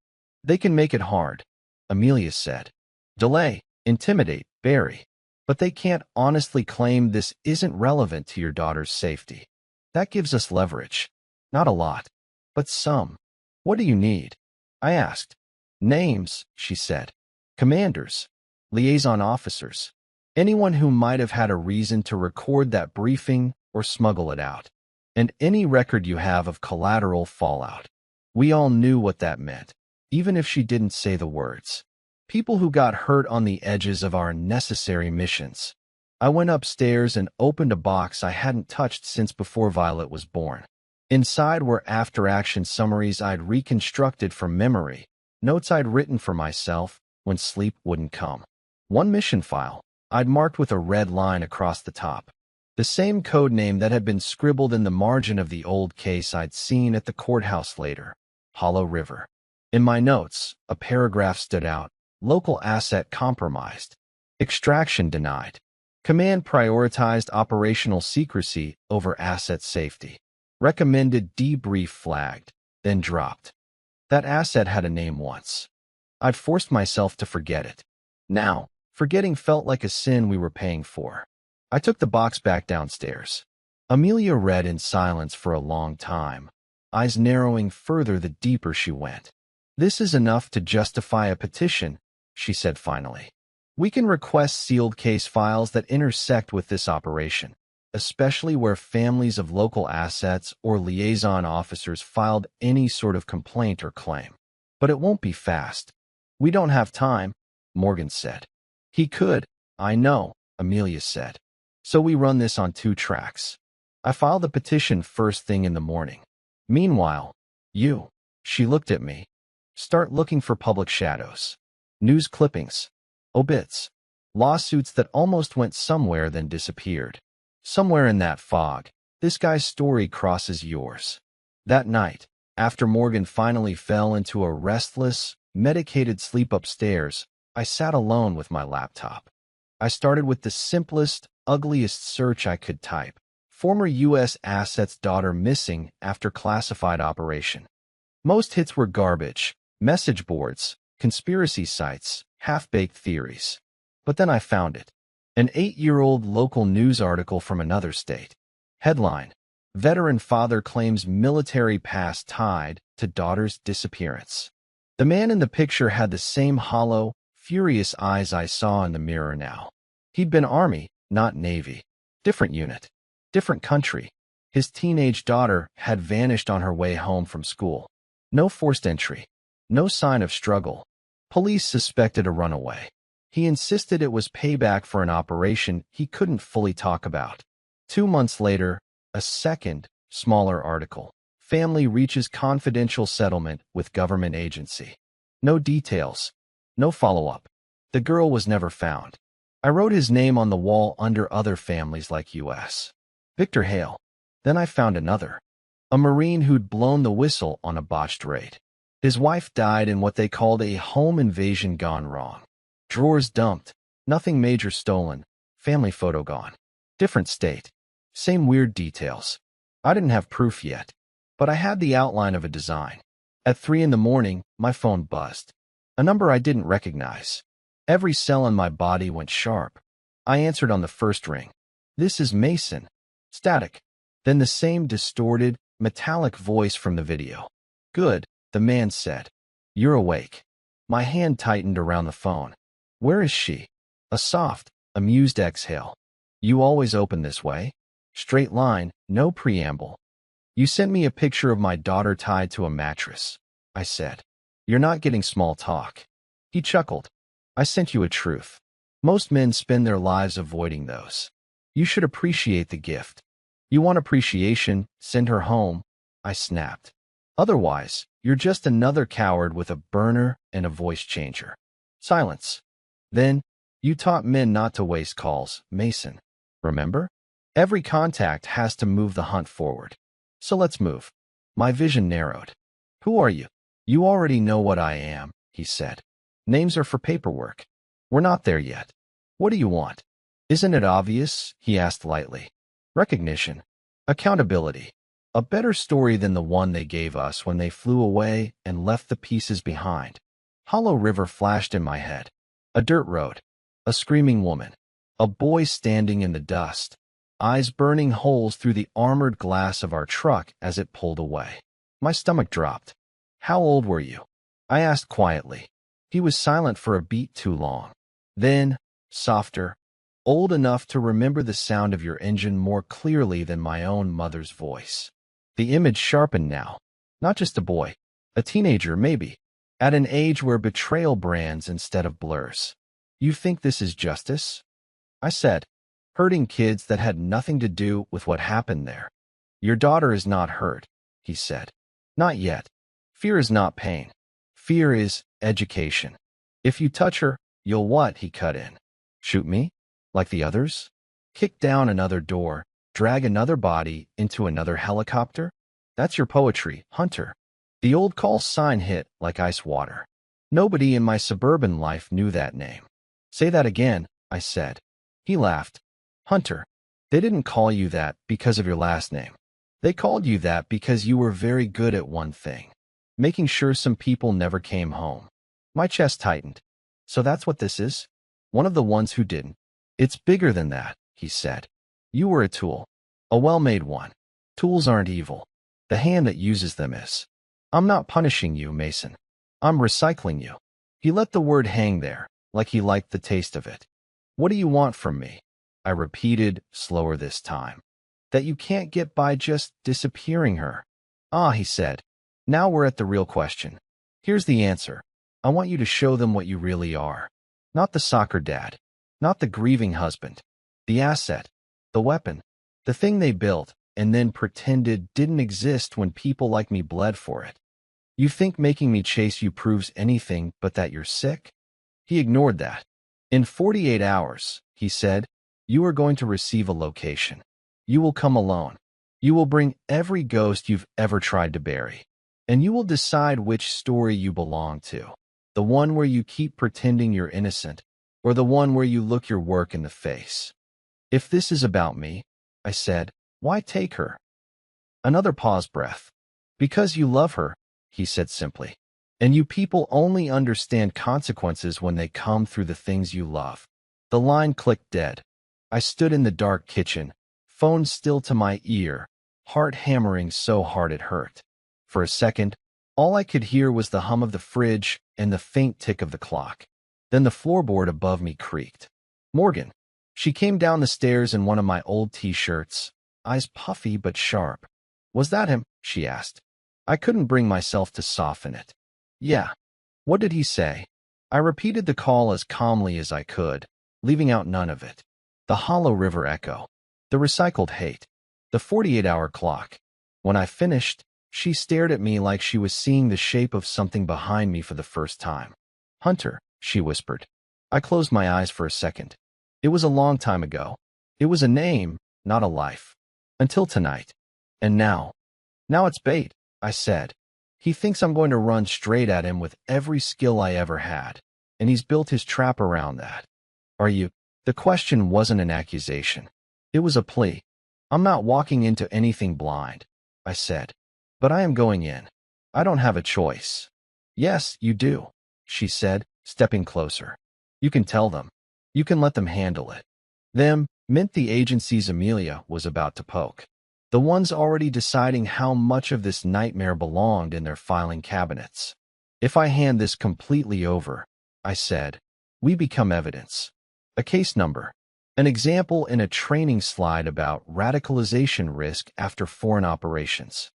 "They can make it hard," Amelia said. "Delay, intimidate, bury. But they can't honestly claim this isn't relevant to your daughter's safety. That gives us leverage. Not a lot, but some." "What do you need?" I asked. "Names," she said. "Commanders, liaison officers, anyone who might have had a reason to record that briefing or smuggle it out. And any record you have of collateral fallout." We all knew what that meant, even if she didn't say the words. People who got hurt on the edges of our necessary missions. I went upstairs and opened a box I hadn't touched since before Violet was born. Inside were after-action summaries I'd reconstructed from memory, notes I'd written for myself when sleep wouldn't come. One mission file I'd marked with a red line across the top. The same code name that had been scribbled in the margin of the old case I'd seen at the courthouse later, Hollow River. In my notes, a paragraph stood out. Local asset compromised. Extraction denied. Command prioritized operational secrecy over asset safety. Recommended debrief flagged, then dropped. That asset had a name once. I'd forced myself to forget it. Now, forgetting felt like a sin we were paying for. I took the box back downstairs. Amelia read in silence for a long time, eyes narrowing further the deeper she went. This is enough to justify a petition, she said finally. We can request sealed case files that intersect with this operation, especially where families of local assets or liaison officers filed any sort of complaint or claim. But it won't be fast. We don't have time, Morgan said. He could, I know, Amelia said. So we run this on 2 tracks. I filed the petition first thing in the morning. Meanwhile, you, she looked at me, start looking for public shadows. News clippings, obits, lawsuits that almost went somewhere then disappeared. Somewhere in that fog, this guy's story crosses yours. That night, after Morgan finally fell into a restless, medicated sleep upstairs, I sat alone with my laptop. I started with the simplest, ugliest search I could type. Former U.S. assets daughter missing after classified operation. Most hits were garbage, message boards, conspiracy sites, half-baked theories. But then I found it. An 8-year-old local news article from another state. Headline: Veteran father claims military past tied to daughter's disappearance. The man in the picture had the same hollow, furious eyes I saw in the mirror now. He'd been Army, not Navy. Different unit. Different country. His teenage daughter had vanished on her way home from school. No forced entry. No sign of struggle. Police suspected a runaway. He insisted it was payback for an operation he couldn't fully talk about. 2 months later, a second, smaller article. Family reaches confidential settlement with government agency. No details. No follow-up. The girl was never found. I wrote his name on the wall under other families like U.S. Victor Hale. Then I found another. A Marine who'd blown the whistle on a botched raid. His wife died in what they called a home invasion gone wrong. Drawers dumped. Nothing major stolen. Family photo gone. Different state. Same weird details. I didn't have proof yet, but I had the outline of a design. At 3 in the morning, my phone buzzed. A number I didn't recognize. Every cell in my body went sharp. I answered on the first ring. This is Mason. Static. Then the same distorted, metallic voice from the video. Good, the man said. You're awake. My hand tightened around the phone. Where is she? A soft, amused exhale. You always open this way? Straight line, no preamble. You sent me a picture of my daughter tied to a mattress, I said. You're not getting small talk. He chuckled. I sent you a truth. Most men spend their lives avoiding those. You should appreciate the gift. You want appreciation, send her home, I snapped. Otherwise, you're just another coward with a burner and a voice changer. Silence. Then, you taught men not to waste calls, Mason. Remember? Every contact has to move the hunt forward. So let's move. My vision narrowed. Who are you? You already know what I am, he said. Names are for paperwork. We're not there yet. What do you want? Isn't it obvious? He asked lightly. Recognition. Accountability. A better story than the one they gave us when they flew away and left the pieces behind. Hollow River flashed in my head. A dirt road. A screaming woman. A boy standing in the dust. Eyes burning holes through the armored glass of our truck as it pulled away. My stomach dropped. How old were you? I asked quietly. He was silent for a beat too long. Then, softer, old enough to remember the sound of your engine more clearly than my own mother's voice. The image sharpened now. Not just a boy. A teenager, maybe. At an age where betrayal brands instead of blurs. You think this is justice? I said. Hurting kids that had nothing to do with what happened there. Your daughter is not hurt, he said. Not yet. Fear is not pain. Fear is education. If you touch her, you'll what? He cut in. Shoot me? Like the others? Kick down another door, drag another body into another helicopter? That's your poetry, Hunter. The old call sign hit like ice water. Nobody in my suburban life knew that name. Say that again, I said. He laughed. Hunter, they didn't call you that because of your last name. They called you that because you were very good at one thing. Making sure some people never came home. My chest tightened. So that's what this is? One of the ones who didn't. It's bigger than that, he said. You were a tool. A well-made one. Tools aren't evil. The hand that uses them is. I'm not punishing you, Mason. I'm recycling you. He let the word hang there, like he liked the taste of it. What do you want from me? I repeated, slower this time. That you can't get by just disappearing her. Ah, he said. Now we're at the real question. Here's the answer. I want you to show them what you really are. Not the soccer dad. Not the grieving husband. The asset. The weapon. The thing they built and then pretended didn't exist when people like me bled for it. You think making me chase you proves anything but that you're sick? He ignored that. In 48 hours, he said, you are going to receive a location. You will come alone. You will bring every ghost you've ever tried to bury. And you will decide which story you belong to. The one where you keep pretending you're innocent, or the one where you look your work in the face. If this is about me, I said, why take her? Another pause breath. Because you love her, he said simply. And you people only understand consequences when they come through the things you love. The line clicked dead. I stood in the dark kitchen, phone still to my ear, heart hammering so hard it hurt. For a second, all I could hear was the hum of the fridge and the faint tick of the clock. Then the floorboard above me creaked. Morgan. She came down the stairs in one of my old t-shirts, eyes puffy but sharp. Was that him? She asked. I couldn't bring myself to soften it. Yeah. What did he say? I repeated the call as calmly as I could, leaving out none of it. The hollow river echo. The recycled hate. The 48-hour clock. When I finished, she stared at me like she was seeing the shape of something behind me for the first time. Hunter, she whispered. I closed my eyes for a second. It was a long time ago. It was a name, not a life. Until tonight. And now it's bait, I said. He thinks I'm going to run straight at him with every skill I ever had, and he's built his trap around that. Are you? The question wasn't an accusation. It was a plea. I'm not walking into anything blind, I said. But I am going in. I don't have a choice. Yes, you do, she said, stepping closer. You can tell them. You can let them handle it. Them meant the agencies Amelia was about to poke. The ones already deciding how much of this nightmare belonged in their filing cabinets. If I hand this completely over, I said, we become evidence. A case number. An example in a training slide about radicalization risk after foreign operations.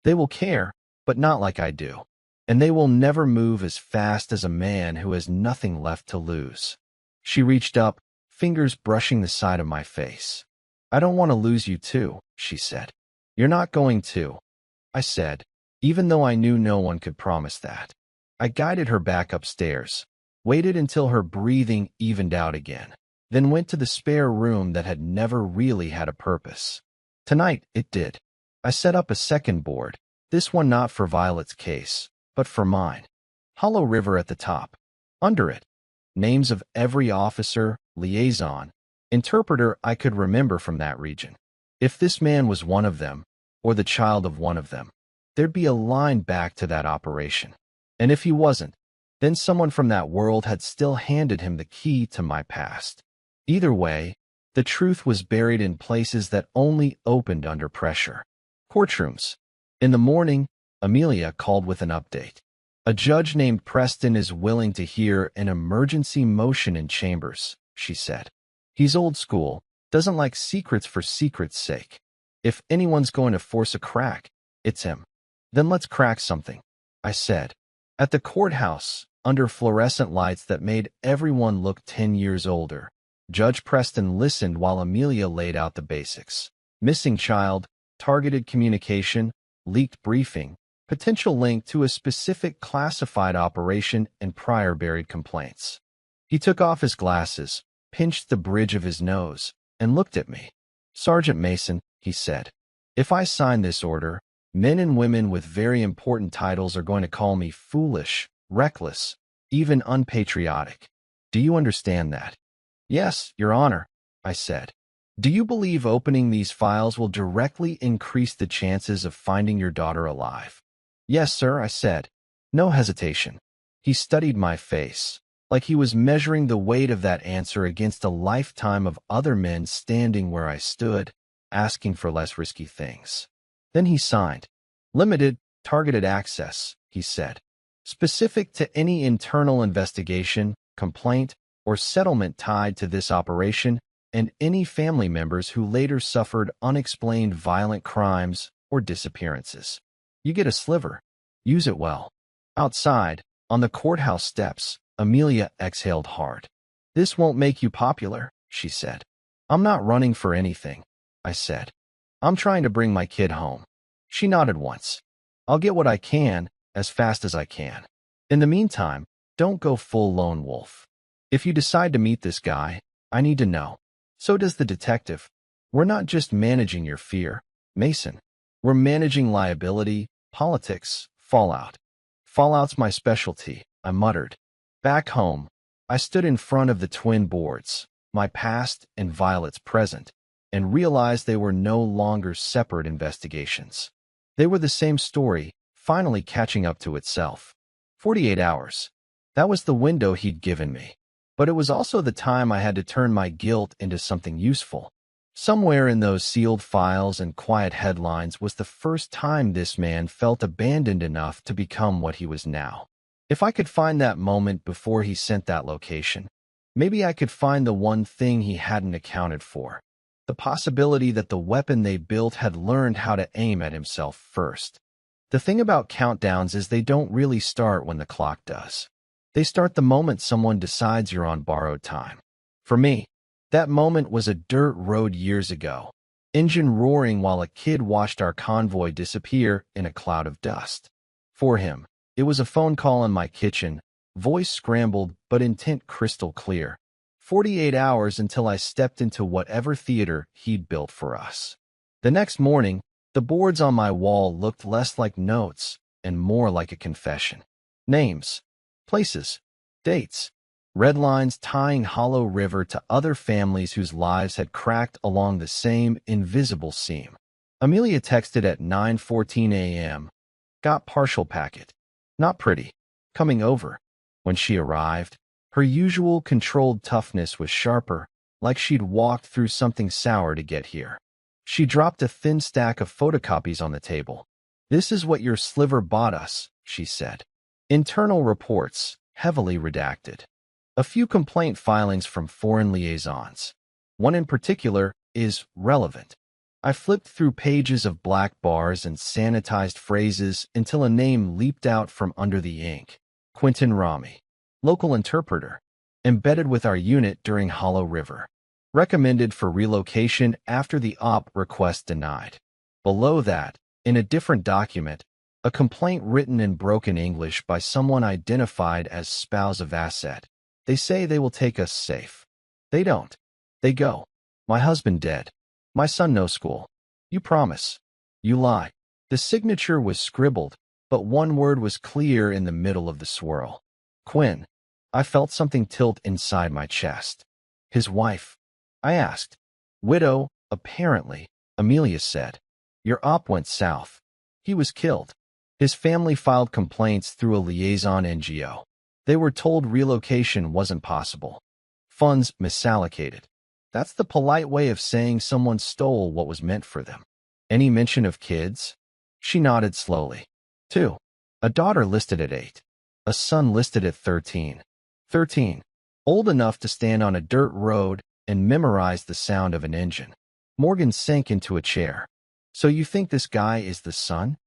They will care, but not like I do. And they will never move as fast as a man who has nothing left to lose. She reached up, fingers brushing the side of my face. I don't want to lose you too, she said. You're not going to, I said, even though I knew no one could promise that. I guided her back upstairs, waited until her breathing evened out again, then went to the spare room that had never really had a purpose. Tonight, it did. I set up a second board, this one not for Violet's case, but for mine. Hollow River at the top. Under it, names of every officer, liaison, interpreter I could remember from that region. If this man was one of them, or the child of one of them, there'd be a line back to that operation. And if he wasn't, then someone from that world had still handed him the key to my past. Either way, the truth was buried in places that only opened under pressure. Courtrooms. In the morning, Amelia called with an update. A judge named Preston is willing to hear an emergency motion in chambers, she said. He's old school, doesn't like secrets for secret's sake. If anyone's going to force a crack, it's him. Then let's crack something, I said. At the courthouse, under fluorescent lights that made everyone look 10 years older, Judge Preston listened while Amelia laid out the basics. Missing child, targeted communication, leaked briefing, potential link to a specific classified operation and prior buried complaints. He took off his glasses, pinched the bridge of his nose, and looked at me. Sergeant Mason, he said, if I sign this order, men and women with very important titles are going to call me foolish, reckless, even unpatriotic. Do you understand that? Yes, Your Honor, I said. Do you believe opening these files will directly increase the chances of finding your daughter alive? Yes, sir, I said. No hesitation. He studied my face, like he was measuring the weight of that answer against a lifetime of other men standing where I stood, asking for less risky things. Then he signed. Limited, targeted access, he said. specific to any internal investigation, complaint, or settlement tied to this operation, and any family members who later suffered unexplained violent crimes or disappearances. You get a sliver. Use it well. Outside, on the courthouse steps, Amelia exhaled hard. This won't make you popular, she said. I'm not running for anything, I said. I'm trying to bring my kid home. She nodded once. I'll get what I can, as fast as I can. In the meantime, don't go full lone wolf. If you decide to meet this guy, I need to know. So does the detective. We're not just managing your fear, Mason. We're managing liability, politics, fallout. Fallout's my specialty, I muttered. Back home, I stood in front of the twin boards, my past and Violet's present, and realized they were no longer separate investigations. They were the same story, finally catching up to itself. 48 hours. That was the window he'd given me. But it was also the time I had to turn my guilt into something useful. Somewhere in those sealed files and quiet headlines was the first time this man felt abandoned enough to become what he was now. If I could find that moment before he sent that location, maybe I could find the one thing he hadn't accounted for. The possibility that the weapon they built had learned how to aim at himself first. The thing about countdowns is they don't really start when the clock does. They start the moment someone decides you're on borrowed time. For me, that moment was a dirt road years ago, engine roaring while a kid watched our convoy disappear in a cloud of dust. For him, it was a phone call in my kitchen, voice scrambled but intent crystal clear. 48 hours until I stepped into whatever theater he'd built for us. The next morning, the boards on my wall looked less like notes and more like a confession. Names, places, dates, red lines tying Hollow River to other families whose lives had cracked along the same invisible seam. Amelia texted at 9:14 a.m. Got partial packet. Not pretty. Coming over. When she arrived, her usual controlled toughness was sharper, like she'd walked through something sour to get here. She dropped a thin stack of photocopies on the table. This is what your sliver bought us, she said. Internal reports, heavily redacted. A few complaint filings from foreign liaisons. One in particular is relevant. I flipped through pages of black bars and sanitized phrases until a name leaped out from under the ink. Quentin Rami, local interpreter, embedded with our unit during Hollow River. Recommended for relocation after the op request denied. Below that, in a different document, a complaint written in broken English by someone identified as spouse of asset. They say they will take us safe. They don't. They go. My husband dead. My son no school. You promise. You lie. The signature was scribbled, but one word was clear in the middle of the swirl. Quinn. I felt something tilt inside my chest. His wife. I asked. Widow, apparently, Amelia said. Your op went south. He was killed. His family filed complaints through a liaison NGO. They were told relocation wasn't possible. Funds misallocated. That's the polite way of saying someone stole what was meant for them. Any mention of kids? She nodded slowly. 2. A daughter listed at 8. A son listed at 13. 13. Old enough to stand on a dirt road and memorize the sound of an engine. Morgan sank into a chair. So you think this guy is the son?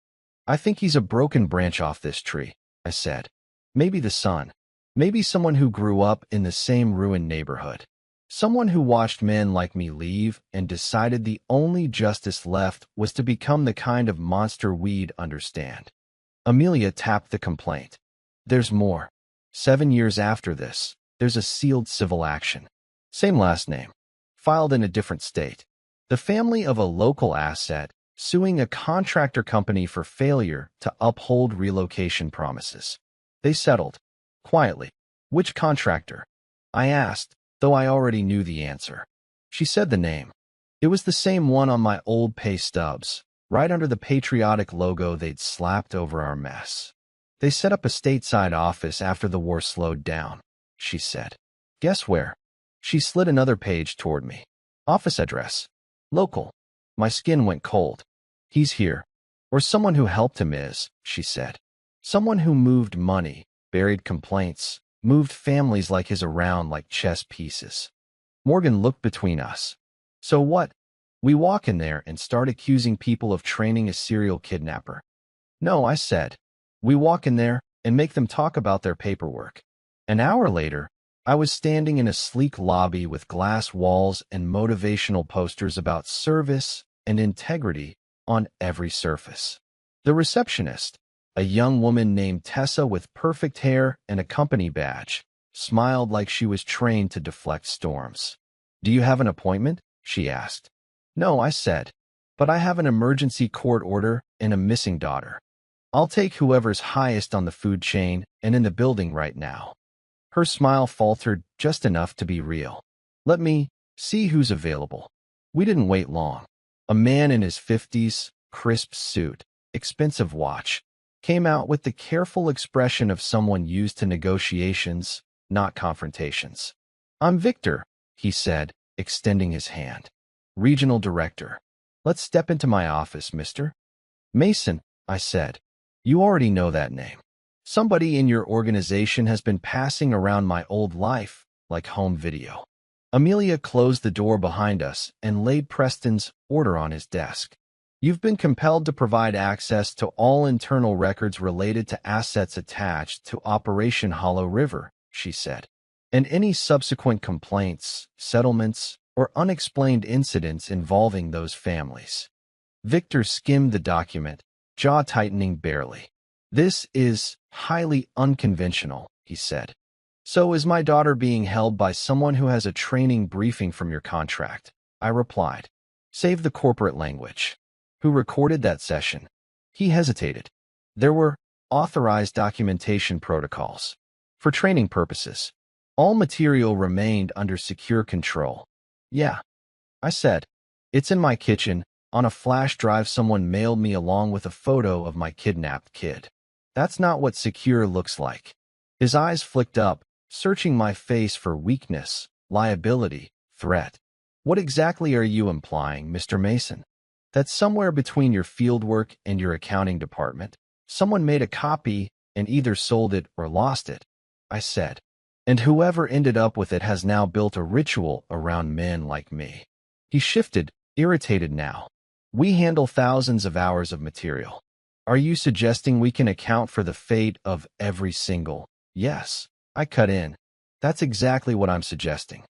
I think he's a broken branch off this tree, I said. Maybe the son. Maybe someone who grew up in the same ruined neighborhood. Someone who watched men like me leave and decided the only justice left was to become the kind of monster we'd understand. Amelia tapped the complaint. There's more. 7 years after this, there's a sealed civil action. Same last name. Filed in a different state. The family of a local asset suing a contractor company for failure to uphold relocation promises. They settled. Quietly. Which contractor? I asked, though I already knew the answer. She said the name. It was the same one on my old pay stubs, right under the patriotic logo they'd slapped over our mess. They set up a stateside office after the war slowed down, she said. Guess where? She slid another page toward me. Office address. Local. My skin went cold. He's here. Or someone who helped him is, she said. Someone who moved money, buried complaints, moved families like his around like chess pieces. Morgan looked between us. So what? We walk in there and start accusing people of training a serial kidnapper. No, I said. We walk in there and make them talk about their paperwork. An hour later, I was standing in a sleek lobby with glass walls and motivational posters about service and integrity on every surface. The receptionist, a young woman named Tessa with perfect hair and a company badge, smiled like she was trained to deflect storms. Do you have an appointment? She asked. No, I said, but I have an emergency court order and a missing daughter. I'll take whoever's highest on the food chain and in the building right now. Her smile faltered just enough to be real. Let me see who's available. We didn't wait long. A man in his 50s, crisp suit, expensive watch, came out with the careful expression of someone used to negotiations, not confrontations. I'm Victor, he said, extending his hand. Regional Director. Let's step into my office, mister. Mason, I said. You already know that name. Somebody in your organization has been passing around my old life, like home video. Amelia closed the door behind us and laid Preston's order on his desk. You've been compelled to provide access to all internal records related to assets attached to Operation Hollow River, she said, and any subsequent complaints, settlements, or unexplained incidents involving those families. Victor skimmed the document, jaw tightening barely. This is highly unconventional, he said. So is my daughter being held by someone who has a training briefing from your contract? I replied. Save the corporate language. Who recorded that session? He hesitated. There were authorized documentation protocols. For training purposes, all material remained under secure control. Yeah, I said. It's in my kitchen, on a flash drive someone mailed me along with a photo of my kidnapped kid. That's not what secure looks like. His eyes flicked up, searching my face for weakness, liability, threat. What exactly are you implying, Mr. Mason? That somewhere between your fieldwork and your accounting department, someone made a copy and either sold it or lost it, I said. And whoever ended up with it has now built a ritual around men like me. He shifted, irritated now. We handle thousands of hours of material. Are you suggesting we can account for the fate of every single? Yes, I cut in. That's exactly what I'm suggesting.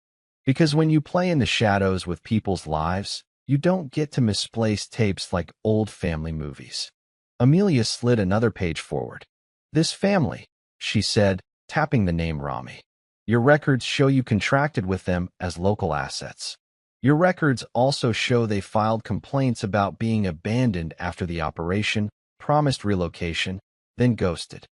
Because when you play in the shadows with people's lives, you don't get to misplace tapes like old family movies. Amelia slid another page forward. This family, she said, tapping the name Rami. Your records show you contracted with them as local assets. Your records also show they filed complaints about being abandoned after the operation, promised relocation, then ghosted.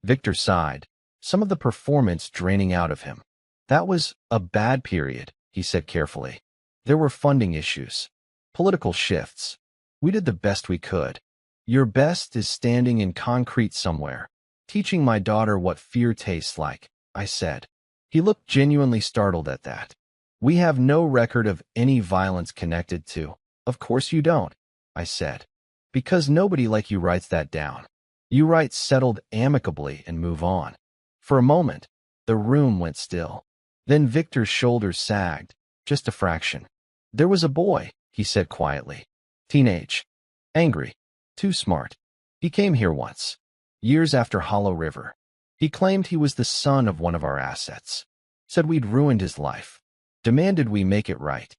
Victor sighed, some of the performance draining out of him. That was a bad period, he said carefully. There were funding issues, political shifts. We did the best we could. Your best is standing in concrete somewhere, teaching my daughter what fear tastes like, I said. He looked genuinely startled at that. We have no record of any violence connected to. Of course you don't, I said. Because nobody like you writes that down. You write settled amicably and move on. For a moment, the room went still. Then Victor's shoulders sagged, just a fraction. There was a boy, he said quietly. Teenage. Angry. Too smart. He came here once. Years after Hollow River. He claimed he was the son of one of our assets. Said we'd ruined his life. Demanded we make it right.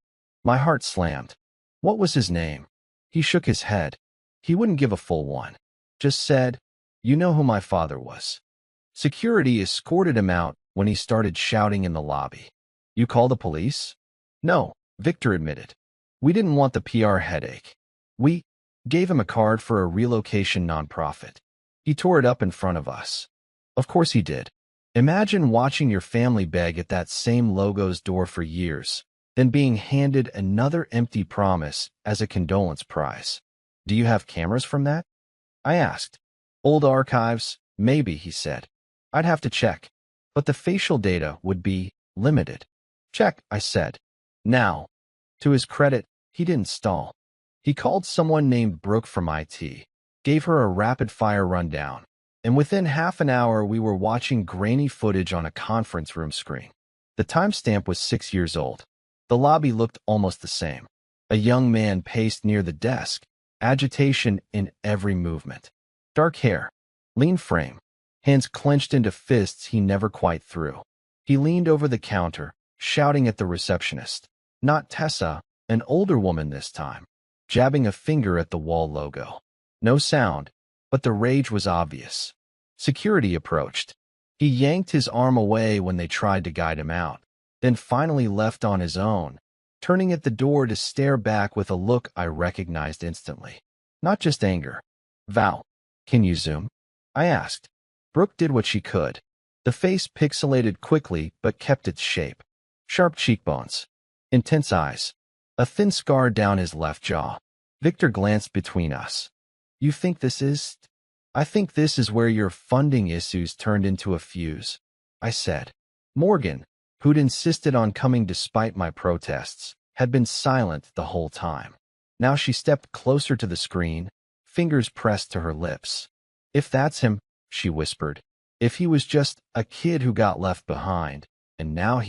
My heart slammed. What was his name? He shook his head. He wouldn't give a full one. Just said, you know who my father was. Security escorted him out when he started shouting in the lobby. You call the police? No, Victor admitted. We didn't want the PR headache. We gave him a card for a relocation nonprofit. He tore it up in front of us. Of course he did. Imagine watching your family beg at that same logo's door for years, then being handed another empty promise as a condolence prize. Do you have cameras from that? I asked. Old archives, maybe, he said. I'd have to check. But the facial data would be limited. Check, I said. Now, to his credit, he didn't stall. He called someone named Brooke from IT, gave her a rapid-fire rundown, and within half an hour we were watching grainy footage on a conference room screen. The timestamp was 6 years old. The lobby looked almost the same. A young man paced near the desk, agitation in every movement. Dark hair, lean frame, hands clenched into fists he never quite threw. He leaned over the counter, shouting at the receptionist. Not Tessa, an older woman this time, jabbing a finger at the wall logo. No sound, but the rage was obvious. Security approached. He yanked his arm away when they tried to guide him out, then finally left on his own, turning at the door to stare back with a look I recognized instantly. Not just anger. Val, can you zoom? I asked. Brooke did what she could. The face pixelated quickly but kept its shape. Sharp cheekbones. Intense eyes. A thin scar down his left jaw. Victor glanced between us. You think this is? I think this is where your funding issues turned into a fuse, I said. Morgan, who'd insisted on coming despite my protests, had been silent the whole time. Now she stepped closer to the screen, fingers pressed to her lips. If that's him, she whispered. If he was just a kid who got left behind, and now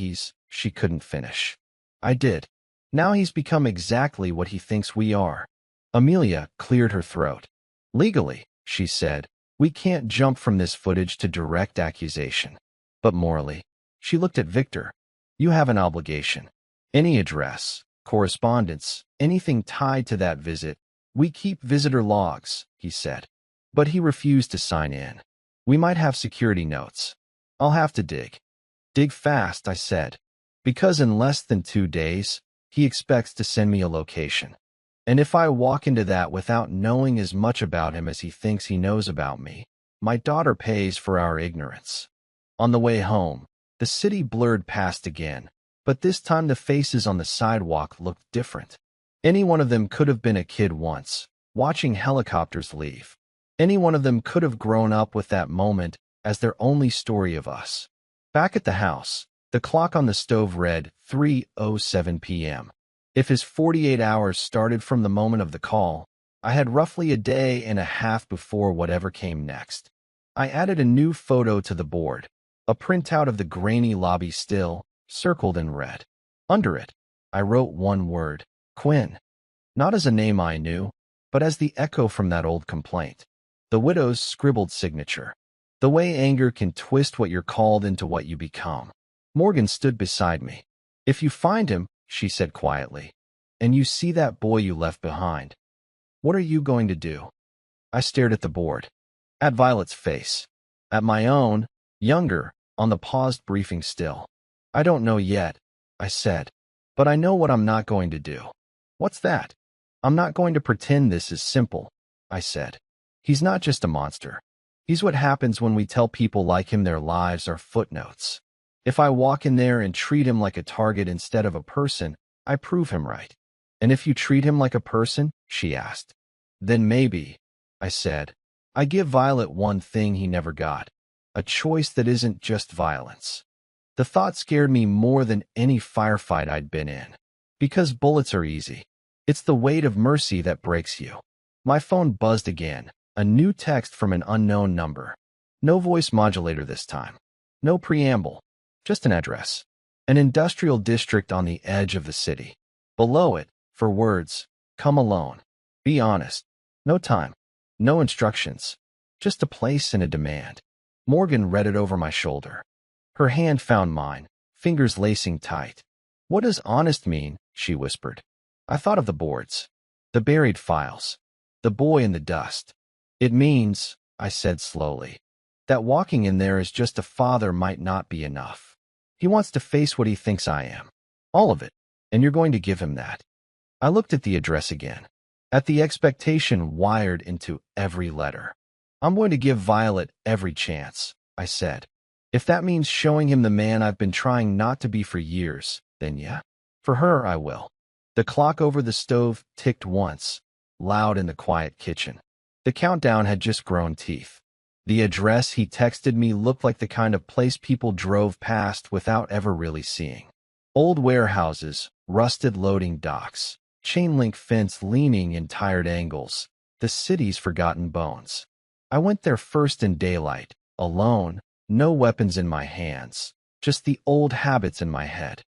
she couldn't finish. I did. Now he's become exactly what he thinks we are. Amelia cleared her throat. Legally, she said, we can't jump from this footage to direct accusation. But morally, she looked at Victor. You have an obligation. Any address, correspondence, anything tied to that visit. We keep visitor logs, he said. But he refused to sign in. We might have security notes. I'll have to dig. Dig fast, I said. Because in less than 2 days, he expects to send me a location. And if I walk into that without knowing as much about him as he thinks he knows about me, my daughter pays for our ignorance. On the way home, the city blurred past again, but this time the faces on the sidewalk looked different. Any one of them could have been a kid once, watching helicopters leave. Any one of them could have grown up with that moment as their only story of us. Back at the house, the clock on the stove read 3:07 p.m. If his 48 hours started from the moment of the call, I had roughly a day and a half before whatever came next. I added a new photo to the board, a printout of the grainy lobby still, circled in red. Under it, I wrote one word, Quinn. Not as a name I knew, but as the echo from that old complaint. The widow's scribbled signature. The way anger can twist what you're called into what you become. Morgan stood beside me. If you find him, she said quietly, and you see that boy you left behind, what are you going to do? I stared at the board, at Violet's face, at my own, younger, on the paused briefing still. I don't know yet, I said, but I know what I'm not going to do. What's that? I'm not going to pretend this is simple, I said. He's not just a monster. He's what happens when we tell people like him their lives are footnotes. If I walk in there and treat him like a target instead of a person, I prove him right. And if you treat him like a person, she asked. Then maybe, I said, I give Violet one thing he never got. A choice that isn't just violence. The thought scared me more than any firefight I'd been in. Because bullets are easy. It's the weight of mercy that breaks you. My phone buzzed again. A new text from an unknown number. No voice modulator this time. No preamble. Just an address. An industrial district on the edge of the city. Below it, for words, come alone. Be honest. No time. No instructions. Just a place and a demand. Morgan read it over my shoulder. Her hand found mine, fingers lacing tight. What does honest mean? She whispered. I thought of the boards. The buried files. The boy in the dust. It means, I said slowly, that walking in there as just a father might not be enough. He wants to face what he thinks I am. All of it. And you're going to give him that. I looked at the address again. At the expectation wired into every letter. I'm going to give Violet every chance, I said. If that means showing him the man I've been trying not to be for years, then yeah. For her, I will. The clock over the stove ticked once, loud in the quiet kitchen. The countdown had just grown teeth. The address he texted me looked like the kind of place people drove past without ever really seeing. Old warehouses, rusted loading docks, chain-link fence leaning in tired angles, the city's forgotten bones. I went there first in daylight, alone, no weapons in my hands, just the old habits in my head.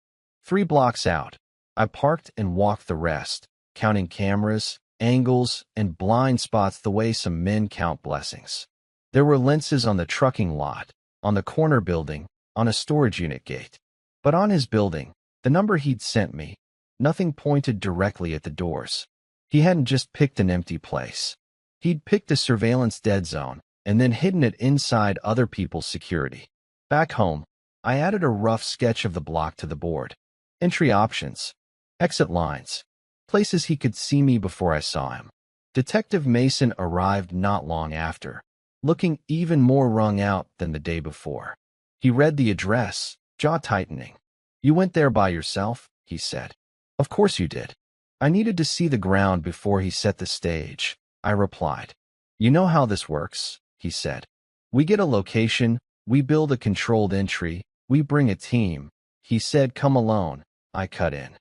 3 blocks out, I parked and walked the rest, counting cameras, angles, and blind spots the way some men count blessings. There were lenses on the trucking lot, on the corner building, on a storage unit gate. But on his building, the number he'd sent me, nothing pointed directly at the doors. He hadn't just picked an empty place. He'd picked a surveillance dead zone and then hidden it inside other people's security. Back home, I added a rough sketch of the block to the board. Entry options, exit lines, places he could see me before I saw him. Detective Mason arrived not long after, looking even more wrung out than the day before. He read the address, jaw tightening. "You went there by yourself?" he said. "Of course you did." "I needed to see the ground before he set the stage," I replied. "You know how this works," he said. "We get a location, we build a controlled entry, we bring a team." He said, "Come alone," I cut in.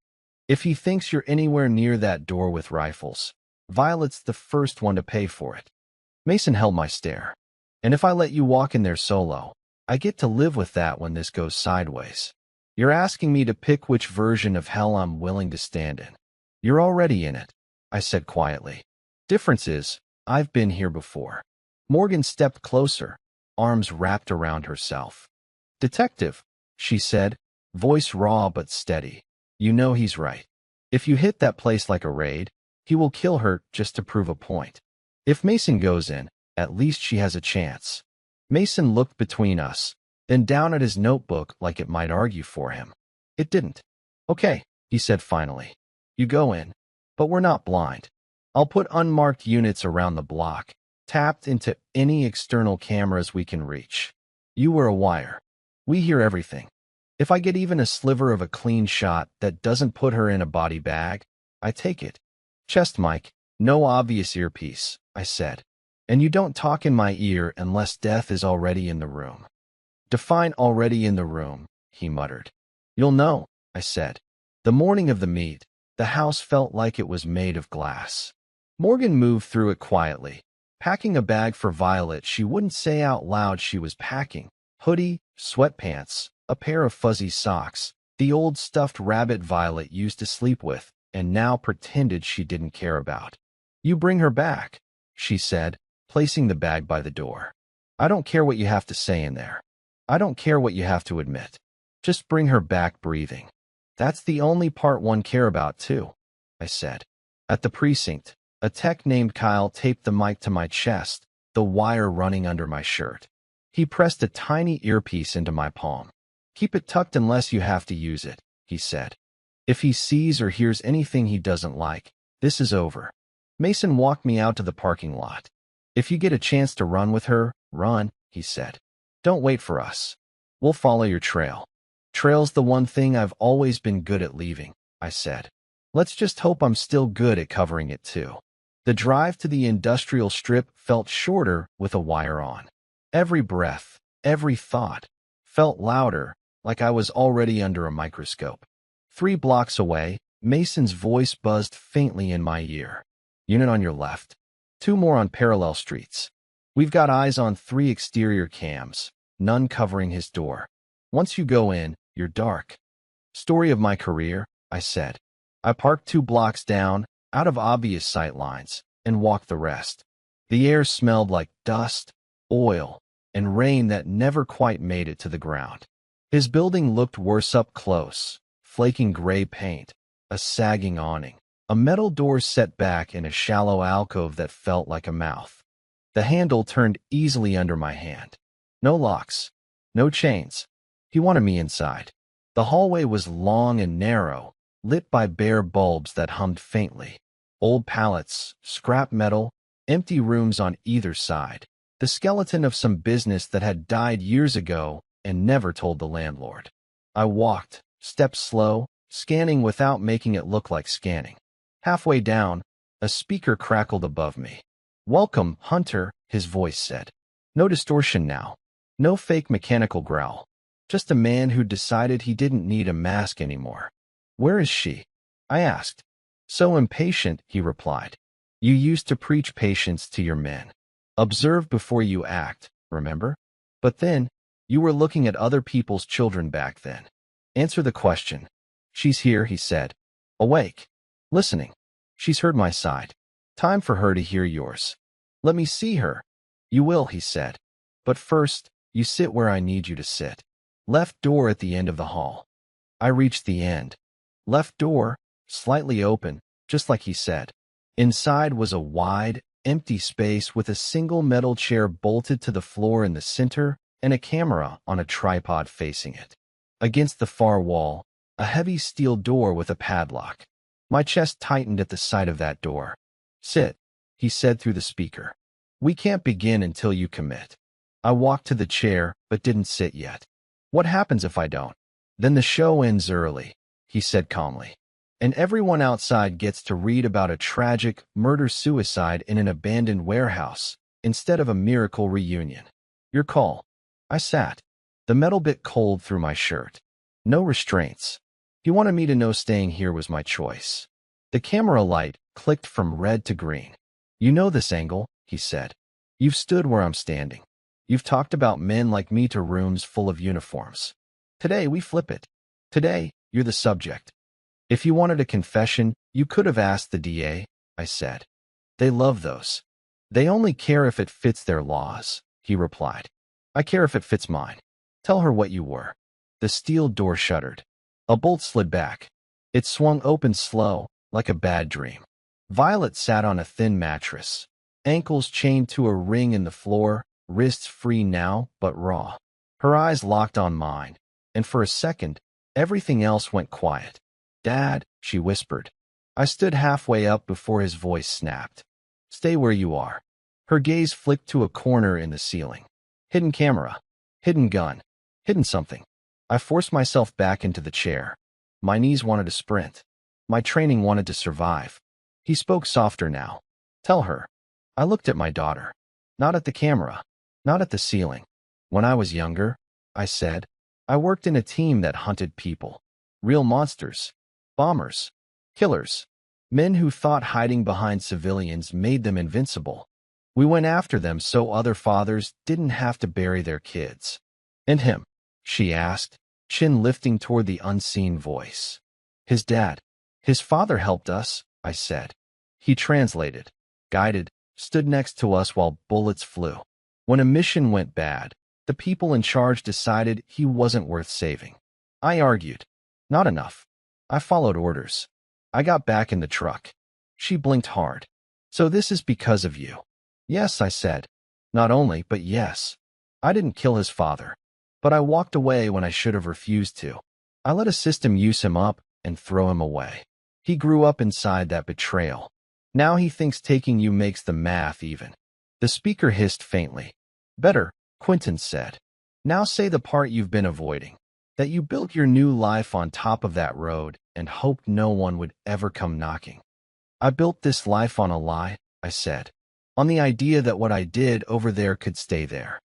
"If he thinks you're anywhere near that door with rifles, Violet's the first one to pay for it." Mason held my stare. "And if I let you walk in there solo, I get to live with that when this goes sideways. You're asking me to pick which version of hell I'm willing to stand in. You're already in it," I said quietly. "Difference is, I've been here before." Morgan stepped closer, arms wrapped around herself. "Detective," she said, voice raw but steady. "You know he's right. If you hit that place like a raid, he will kill her just to prove a point. If Mason goes in, at least she has a chance." Mason looked between us, then down at his notebook like it might argue for him. It didn't. "Okay," he said finally. "You go in. But we're not blind. I'll put unmarked units around the block, tapped into any external cameras we can reach. You were a wire. We hear everything. If I get even a sliver of a clean shot that doesn't put her in a body bag, I take it. Chest mic, no obvious earpiece," I said. "And you don't talk in my ear unless death is already in the room." "Define already in the room," he muttered. "You'll know," I said. The morning of the meet, the house felt like it was made of glass. Morgan moved through it quietly, packing a bag for Violet she wouldn't say out loud she was packing. Hoodie, sweatpants, a pair of fuzzy socks, the old stuffed rabbit Violet used to sleep with and now pretended she didn't care about. "You bring her back," she said, placing the bag by the door. "I don't care what you have to say in there. I don't care what you have to admit. Just bring her back breathing." "That's the only part one care about, too," I said. At the precinct, a tech named Kyle taped the mic to my chest, the wire running under my shirt. He pressed a tiny earpiece into my palm. "Keep it tucked unless you have to use it," he said. "If he sees or hears anything he doesn't like, this is over." Mason walked me out to the parking lot. "If you get a chance to run with her, run," he said. "Don't wait for us. We'll follow your trail." "Trail's the one thing I've always been good at leaving," I said. "Let's just hope I'm still good at covering it too." The drive to the industrial strip felt shorter with a wire on. Every breath, every thought, felt louder, like I was already under a microscope. 3 blocks away, Mason's voice buzzed faintly in my ear. "Unit on your left. 2 more on parallel streets. We've got eyes on 3 exterior cams, none covering his door. Once you go in, you're dark." "Story of my career," I said. I parked 2 blocks down, out of obvious sight lines, and walked the rest. The air smelled like dust, oil, and rain that never quite made it to the ground. His building looked worse up close, flaking gray paint, a sagging awning, a metal door set back in a shallow alcove that felt like a mouth. The handle turned easily under my hand. No locks, no chains. He wanted me inside. The hallway was long and narrow, lit by bare bulbs that hummed faintly. Old pallets, scrap metal, empty rooms on either side. The skeleton of some business that had died years ago and never told the landlord. I walked, steps slow, scanning without making it look like scanning. Halfway down, a speaker crackled above me. "Welcome, Hunter," his voice said. No distortion now. No fake mechanical growl. Just a man who decided he didn't need a mask anymore. "Where is she?" I asked. "So impatient," he replied. "You used to preach patience to your men." Observe before you act, remember? But then, you were looking at other people's children back then. Answer the question. She's here, he said. Awake. Listening. She's heard my side. Time for her to hear yours. Let me see her. You will, he said. But first, you sit where I need you to sit. Left door at the end of the hall. I reached the end. Left door, slightly open, just like he said. Inside was a wide, empty space with a single metal chair bolted to the floor in the center and a camera on a tripod facing it. Against the far wall, a heavy steel door with a padlock. My chest tightened at the sight of that door. Sit, he said through the speaker. We can't begin until you commit. I walked to the chair, but didn't sit yet. What happens if I don't? Then the show ends early, he said calmly. And everyone outside gets to read about a tragic murder-suicide in an abandoned warehouse instead of a miracle reunion. Your call. I sat. The metal bit cold through my shirt. No restraints. He wanted me to know staying here was my choice. The camera light clicked from red to green. You know this angle, he said. You've stood where I'm standing. You've talked about men like me to rooms full of uniforms. Today, we flip it. Today, you're the subject. If you wanted a confession, you could have asked the DA, I said. They love those. They only care if it fits their laws, he replied. I care if it fits mine. Tell her what you were. The steel door shuddered. A bolt slid back. It swung open slow, like a bad dream. Violet sat on a thin mattress, ankles chained to a ring in the floor, wrists free now, but raw. Her eyes locked on mine, and for a second, everything else went quiet. Dad, she whispered. I stood halfway up before his voice snapped. Stay where you are. Her gaze flicked to a corner in the ceiling. Hidden camera. Hidden gun. Hidden something. I forced myself back into the chair. My knees wanted to sprint. My training wanted to survive. He spoke softer now. Tell her. I looked at my daughter. Not at the camera. Not at the ceiling. When I was younger, I said, I worked in a team that hunted people. Real monsters. Bombers. Killers. Men who thought hiding behind civilians made them invincible. We went after them so other fathers didn't have to bury their kids. And him? She asked, chin lifting toward the unseen voice. His dad. His father helped us, I said. He translated, guided, stood next to us while bullets flew. When a mission went bad, the people in charge decided he wasn't worth saving. I argued. Not enough. I followed orders. I got back in the truck. She blinked hard. So this is because of you. Yes, I said. Not only, but yes. I didn't kill his father. But I walked away when I should have refused to. I let a system use him up and throw him away. He grew up inside that betrayal. Now he thinks taking you makes the math even. The speaker hissed faintly. Better, Quentin said. Now say the part you've been avoiding. That you built your new life on top of that road and hoped no one would ever come knocking. I built this life on a lie, I said. On the idea that what I did over there could stay there.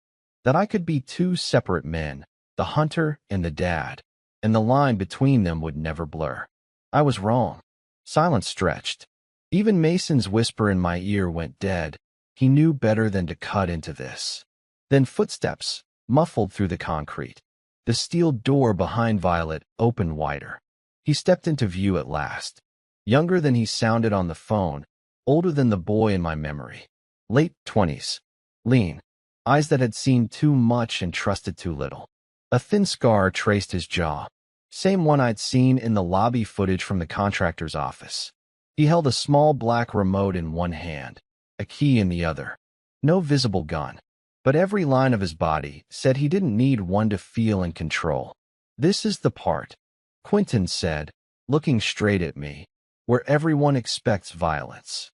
That I could be two separate men, the hunter and the dad, and the line between them would never blur. I was wrong. Silence stretched. Even Mason's whisper in my ear went dead. He knew better than to cut into this. Then footsteps, muffled through the concrete. The steel door behind Violet opened wider. He stepped into view at last. Younger than he sounded on the phone, older than the boy in my memory. Late 20s. Lean. Eyes that had seen too much and trusted too little. A thin scar traced his jaw. Same one I'd seen in the lobby footage from the contractor's office. He held a small black remote in one hand, a key in the other. No visible gun. But every line of his body said he didn't need one to feel and control. This is the part, Quentin said, looking straight at me, where everyone expects violence.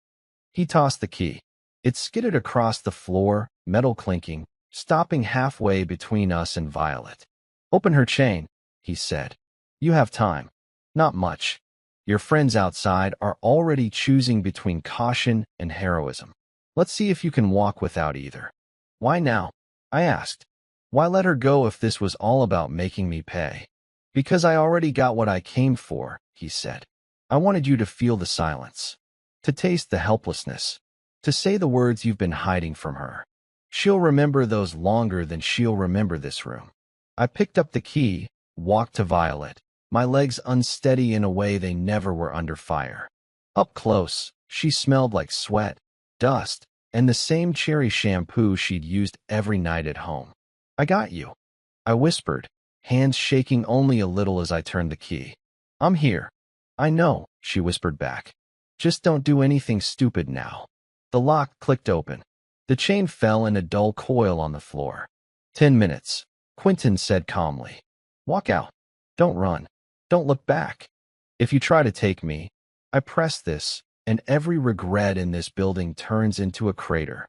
He tossed the key. It skidded across the floor, metal clinking, stopping halfway between us and Violet. Open her chain, he said. You have time. Not much. Your friends outside are already choosing between caution and heroism. Let's see if you can walk without either. Why now? I asked. Why let her go if this was all about making me pay? Because I already got what I came for, he said. I wanted you to feel the silence. To taste the helplessness. To say the words you've been hiding from her. She'll remember those longer than she'll remember this room. I picked up the key, walked to Violet, my legs unsteady in a way they never were under fire. Up close, she smelled like sweat, dust, and the same cherry shampoo she'd used every night at home. I got you, I whispered, hands shaking only a little as I turned the key. I'm here. I know, she whispered back. Just don't do anything stupid now. The lock clicked open. The chain fell in a dull coil on the floor. 10 minutes, Quentin said calmly. Walk out. Don't run. Don't look back. If you try to take me, I press this, and every regret in this building turns into a crater.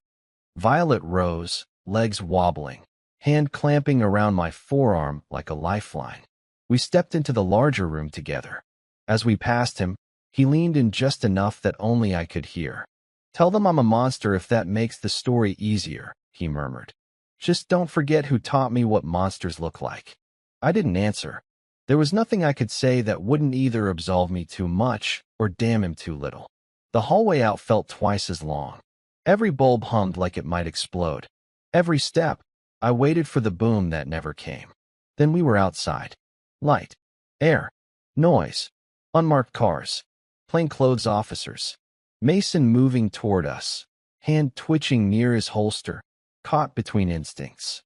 Violet rose, legs wobbling, hand clamping around my forearm like a lifeline. We stepped into the larger room together. As we passed him, he leaned in just enough that only I could hear. Tell them I'm a monster if that makes the story easier, he murmured. Just don't forget who taught me what monsters look like. I didn't answer. There was nothing I could say that wouldn't either absolve me too much or damn him too little. The hallway out felt twice as long. Every bulb hummed like it might explode. Every step, I waited for the boom that never came. Then we were outside. Light, air, noise, unmarked cars, plainclothes officers. Mason moving toward us, hand twitching near his holster, caught between instincts.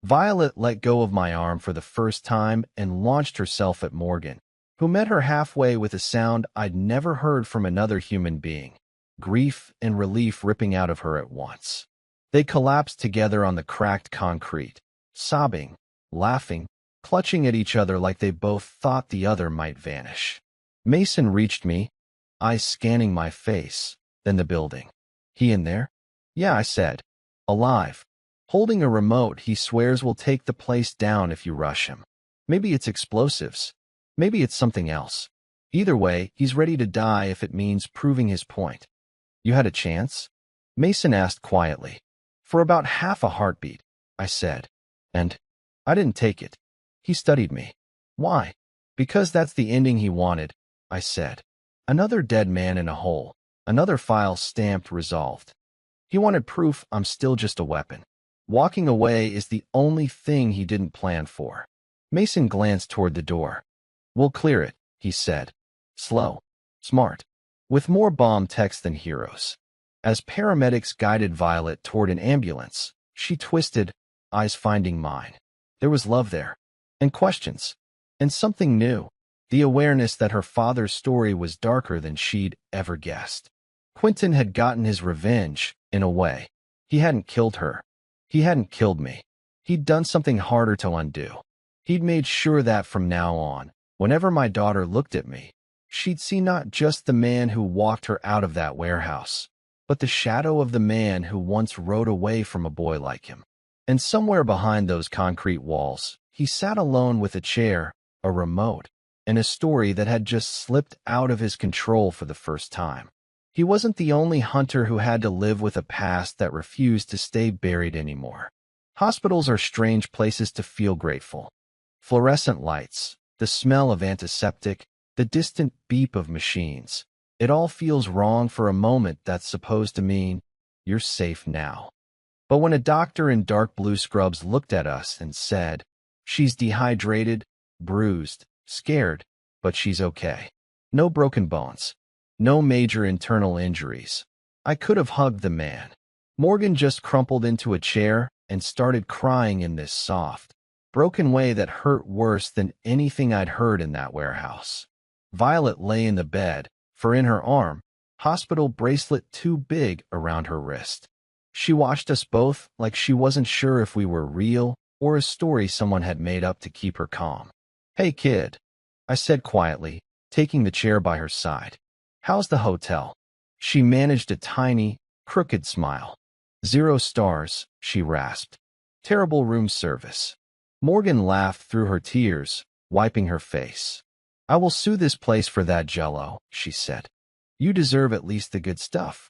Violet let go of my arm for the first time and launched herself at Morgan, who met her halfway with a sound I'd never heard from another human being, grief and relief ripping out of her at once. They collapsed together on the cracked concrete, sobbing, laughing, clutching at each other like they both thought the other might vanish. Mason reached me, eyes scanning my face, then the building. He in there? Yeah, I said. Alive. Holding a remote he swears will take the place down if you rush him. Maybe it's explosives. Maybe it's something else. Either way, he's ready to die if it means proving his point. You had a chance? Mason asked quietly. For about half a heartbeat, I said. And I didn't take it. He studied me. Why? Because that's the ending he wanted, I said. Another dead man in a hole, another file stamped resolved. He wanted proof I'm still just a weapon. Walking away is the only thing he didn't plan for. Mason glanced toward the door. We'll clear it, he said. Slow, smart, with more bomb techs than heroes. As paramedics guided Violet toward an ambulance, she twisted, eyes finding mine. There was love there, and questions, and something new. The awareness that her father's story was darker than she'd ever guessed. Quentin had gotten his revenge, in a way. He hadn't killed her. He hadn't killed me. He'd done something harder to undo. He'd made sure that from now on, whenever my daughter looked at me, she'd see not just the man who walked her out of that warehouse, but the shadow of the man who once rode away from a boy like him. And somewhere behind those concrete walls, he sat alone with a chair, a remote, and a story that had just slipped out of his control for the first time. He wasn't the only hunter who had to live with a past that refused to stay buried anymore. Hospitals are strange places to feel grateful. Fluorescent lights, the smell of antiseptic, the distant beep of machines. It all feels wrong for a moment that's supposed to mean, you're safe now. But when a doctor in dark blue scrubs looked at us and said, she's dehydrated, bruised, scared, but she's okay. No broken bones. No major internal injuries. I could have hugged the man. Morgan just crumpled into a chair and started crying in this soft, broken way that hurt worse than anything I'd heard in that warehouse. Violet lay in the bed, for in her arm, hospital bracelet too big around her wrist. She watched us both like she wasn't sure if we were real or a story someone had made up to keep her calm. Hey kid, I said quietly, taking the chair by her side. How's the hotel? She managed a tiny, crooked smile. 0 stars, she rasped. Terrible room service. Morgan laughed through her tears, wiping her face. I will sue this place for that jello, she said. You deserve at least the good stuff.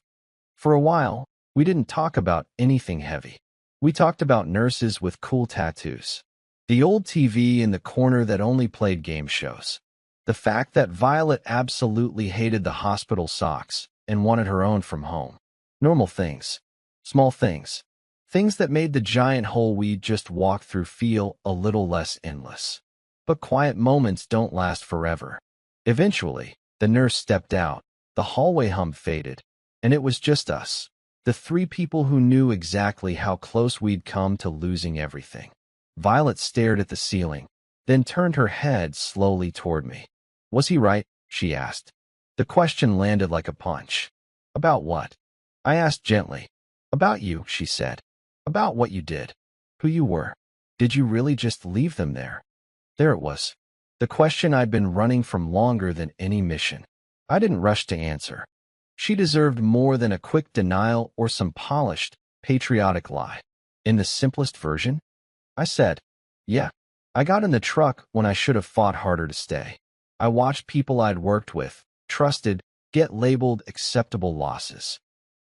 For a while, we didn't talk about anything heavy. We talked about nurses with cool tattoos. The old TV in the corner that only played game shows. The fact that Violet absolutely hated the hospital socks and wanted her own from home. Normal things. Small things. Things that made the giant hole we just walked through feel a little less endless. But quiet moments don't last forever. Eventually, the nurse stepped out, the hallway hum faded, and it was just us, the three people who knew exactly how close we'd come to losing everything. Violet stared at the ceiling, then turned her head slowly toward me. Was he right? She asked. The question landed like a punch. About what? I asked gently. About you, she said. About what you did. Who you were. Did you really just leave them there? There it was. The question I'd been running from longer than any mission. I didn't rush to answer. She deserved more than a quick denial or some polished, patriotic lie. In the simplest version? I said, yeah. I got in the truck when I should have fought harder to stay. I watched people I'd worked with, trusted, get labeled acceptable losses.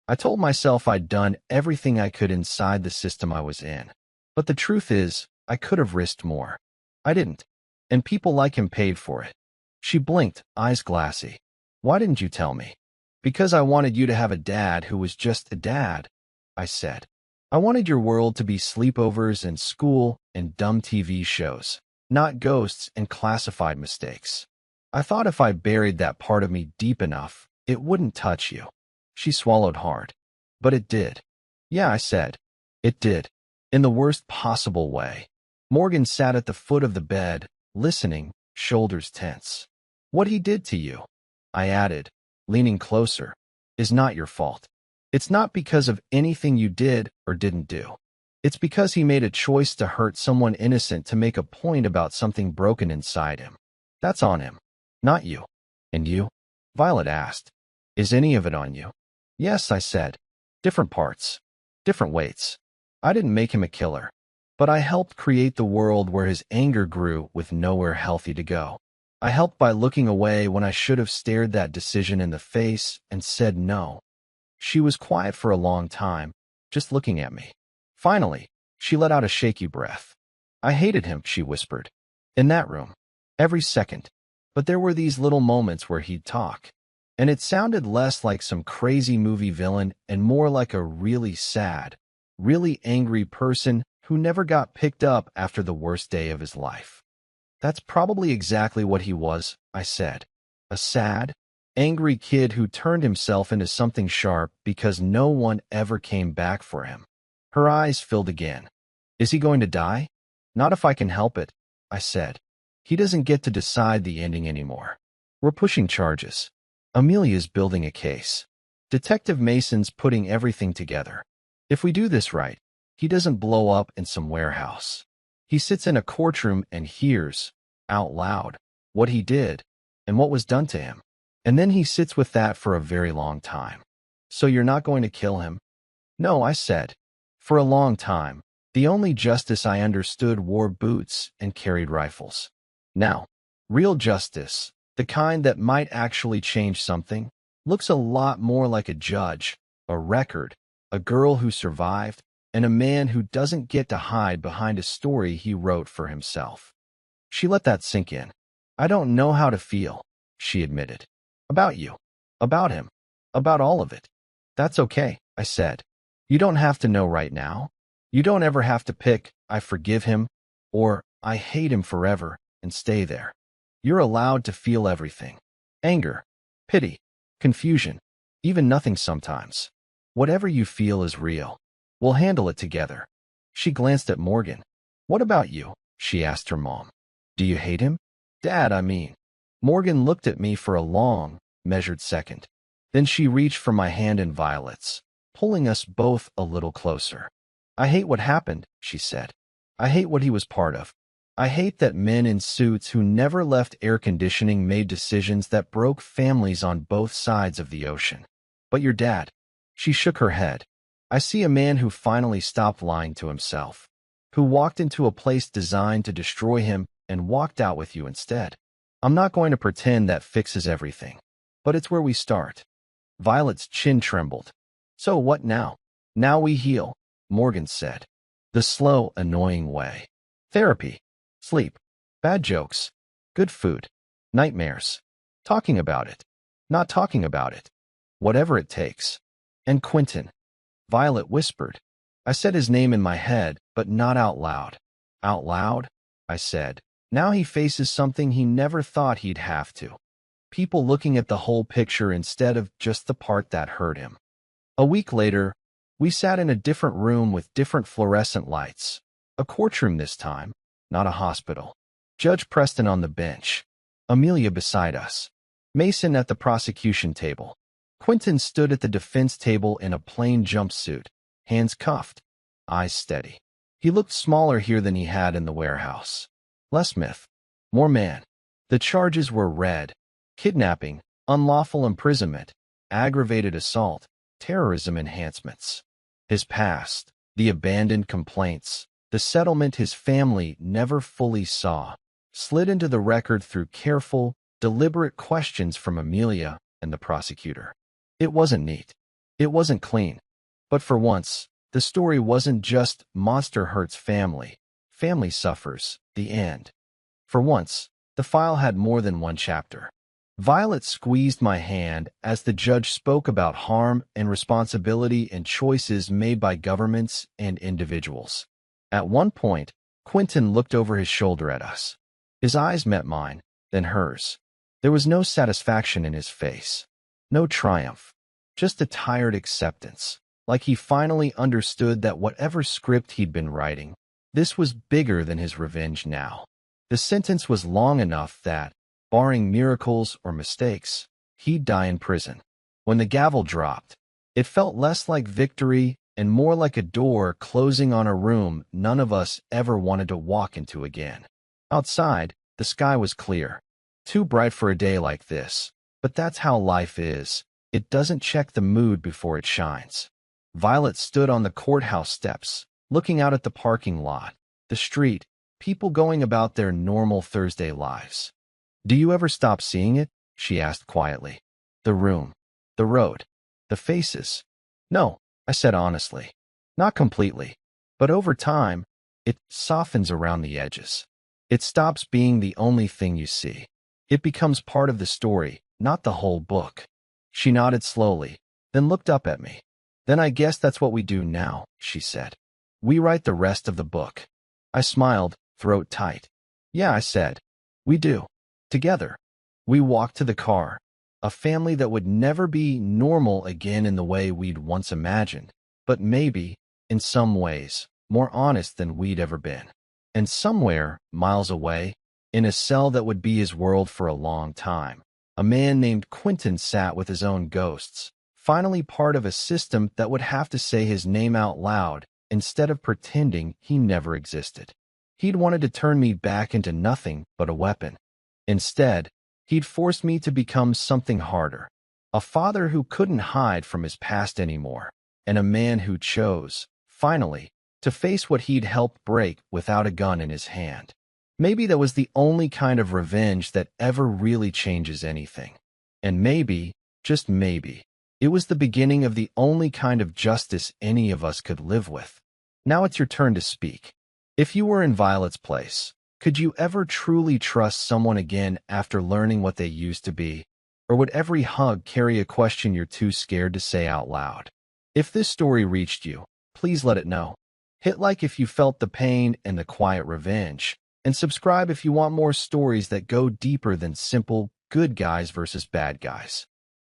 I told myself I'd done everything I could inside the system I was in. But the truth is, I could have risked more. I didn't. And people like him paid for it. She blinked, eyes glassy. Why didn't you tell me? Because I wanted you to have a dad who was just a dad, I said. I wanted your world to be sleepovers and school and dumb TV shows, not ghosts and classified mistakes. I thought if I buried that part of me deep enough, it wouldn't touch you. She swallowed hard. But it did. Yeah, I said. It did. In the worst possible way. Morgan sat at the foot of the bed, listening, shoulders tense. What he did to you, I added, leaning closer, is not your fault. It's not because of anything you did or didn't do. It's because he made a choice to hurt someone innocent to make a point about something broken inside him. That's on him, not you. And you? Violet asked. Is any of it on you? Yes, I said. Different parts. Different weights. I didn't make him a killer. But I helped create the world where his anger grew with nowhere healthy to go. I helped by looking away when I should have stared that decision in the face and said no. She was quiet for a long time, just looking at me. Finally, she let out a shaky breath. I hated him, she whispered. In that room. Every second. But there were these little moments where he'd talk. And it sounded less like some crazy movie villain and more like a really sad, really angry person who never got picked up after the worst day of his life. That's probably exactly what he was, I said. A sad, angry kid who turned himself into something sharp because no one ever came back for him. Her eyes filled again. Is he going to die? Not if I can help it, I said. He doesn't get to decide the ending anymore. We're pushing charges. Amelia's building a case. Detective Mason's putting everything together. If we do this right, he doesn't blow up in some warehouse. He sits in a courtroom and hears, out loud, what he did and what was done to him. And then he sits with that for a very long time. So you're not going to kill him? No, I said. For a long time, the only justice I understood wore boots and carried rifles. Now, real justice, the kind that might actually change something, looks a lot more like a judge, a record, a girl who survived, and a man who doesn't get to hide behind a story he wrote for himself. She let that sink in. I don't know how to feel, she admitted. About you. About him. About all of it. That's okay, I said. You don't have to know right now. You don't ever have to pick, I forgive him, or I hate him forever, and stay there. You're allowed to feel everything. Anger, pity, confusion, even nothing sometimes. Whatever you feel is real. We'll handle it together. She glanced at Morgan. What about you? She asked her mom. Do you hate him? Dad, I mean. Morgan looked at me for a long, measured second. Then she reached for my hand in Violet's, pulling us both a little closer. I hate what happened, she said. I hate what he was part of. I hate that men in suits who never left air conditioning made decisions that broke families on both sides of the ocean. But your dad. She shook her head. I see a man who finally stopped lying to himself, who walked into a place designed to destroy him and walked out with you instead. I'm not going to pretend that fixes everything, but it's where we start. Violet's chin trembled. So what now? Now we heal, Morgan said. The slow, annoying way. Therapy. Sleep. Bad jokes. Good food. Nightmares. Talking about it. Not talking about it. Whatever it takes. And Quentin, Violet whispered. I said his name in my head, but not out loud. Out loud? I said. Now he faces something he never thought he'd have to. People looking at the whole picture instead of just the part that hurt him. A week later, we sat in a different room with different fluorescent lights. A courtroom this time, not a hospital. Judge Preston on the bench. Amelia beside us. Mason at the prosecution table. Quentin stood at the defense table in a plain jumpsuit, hands cuffed, eyes steady. He looked smaller here than he had in the warehouse. Less myth, more man. The charges were red: kidnapping, unlawful imprisonment, aggravated assault, terrorism enhancements. His past, the abandoned complaints, the settlement his family never fully saw, slid into the record through careful, deliberate questions from Amelia and the prosecutor. It wasn't neat. It wasn't clean. But for once, the story wasn't just monster hurts family. Family suffers. The end. For once, the file had more than one chapter. Violet squeezed my hand as the judge spoke about harm and responsibility and choices made by governments and individuals. At one point, Quentin looked over his shoulder at us. His eyes met mine, then hers. There was no satisfaction in his face. No triumph. Just a tired acceptance. Like he finally understood that whatever script he'd been writing, this was bigger than his revenge now. The sentence was long enough that, barring miracles or mistakes, he'd die in prison. When the gavel dropped, it felt less like victory and more like a door closing on a room none of us ever wanted to walk into again. Outside, the sky was clear. Too bright for a day like this, but that's how life is. It doesn't check the mood before it shines. Violet stood on the courthouse steps, looking out at the parking lot, the street, people going about their normal Thursday lives. Do you ever stop seeing it? She asked quietly. The room, the road, the faces. No, I said honestly. Not completely. But over time, it softens around the edges. It stops being the only thing you see. It becomes part of the story, not the whole book. She nodded slowly, then looked up at me. Then I guess that's what we do now, she said. We write the rest of the book. I smiled, throat tight. Yeah, I said. We do. Together. We walked to the car. A family that would never be normal again in the way we'd once imagined, but maybe, in some ways, more honest than we'd ever been. And somewhere, miles away, in a cell that would be his world for a long time, a man named Quentin sat with his own ghosts, finally part of a system that would have to say his name out loud instead of pretending he never existed. He'd wanted to turn me back into nothing but a weapon. Instead, he'd forced me to become something harder, a father who couldn't hide from his past anymore, and a man who chose, finally, to face what he'd helped break without a gun in his hand. Maybe that was the only kind of revenge that ever really changes anything. And maybe, just maybe, it was the beginning of the only kind of justice any of us could live with. Now it's your turn to speak. If you were in Violet's place, could you ever truly trust someone again after learning what they used to be? Or would every hug carry a question you're too scared to say out loud? If this story reached you, please let it know. Hit like if you felt the pain and the quiet revenge, and subscribe if you want more stories that go deeper than simple good guys versus bad guys.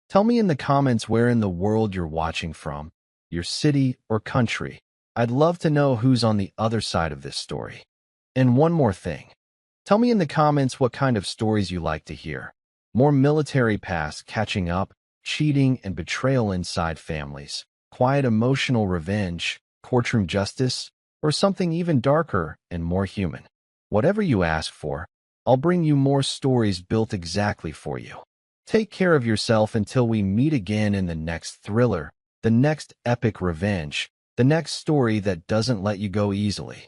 Tell me in the comments where in the world you're watching from, your city or country. I'd love to know who's on the other side of this story. And one more thing. Tell me in the comments what kind of stories you like to hear. More military past catching up, cheating and betrayal inside families, quiet emotional revenge, courtroom justice, or something even darker and more human. Whatever you ask for, I'll bring you more stories built exactly for you. Take care of yourself until we meet again in the next thriller, the next epic revenge, the next story that doesn't let you go easily.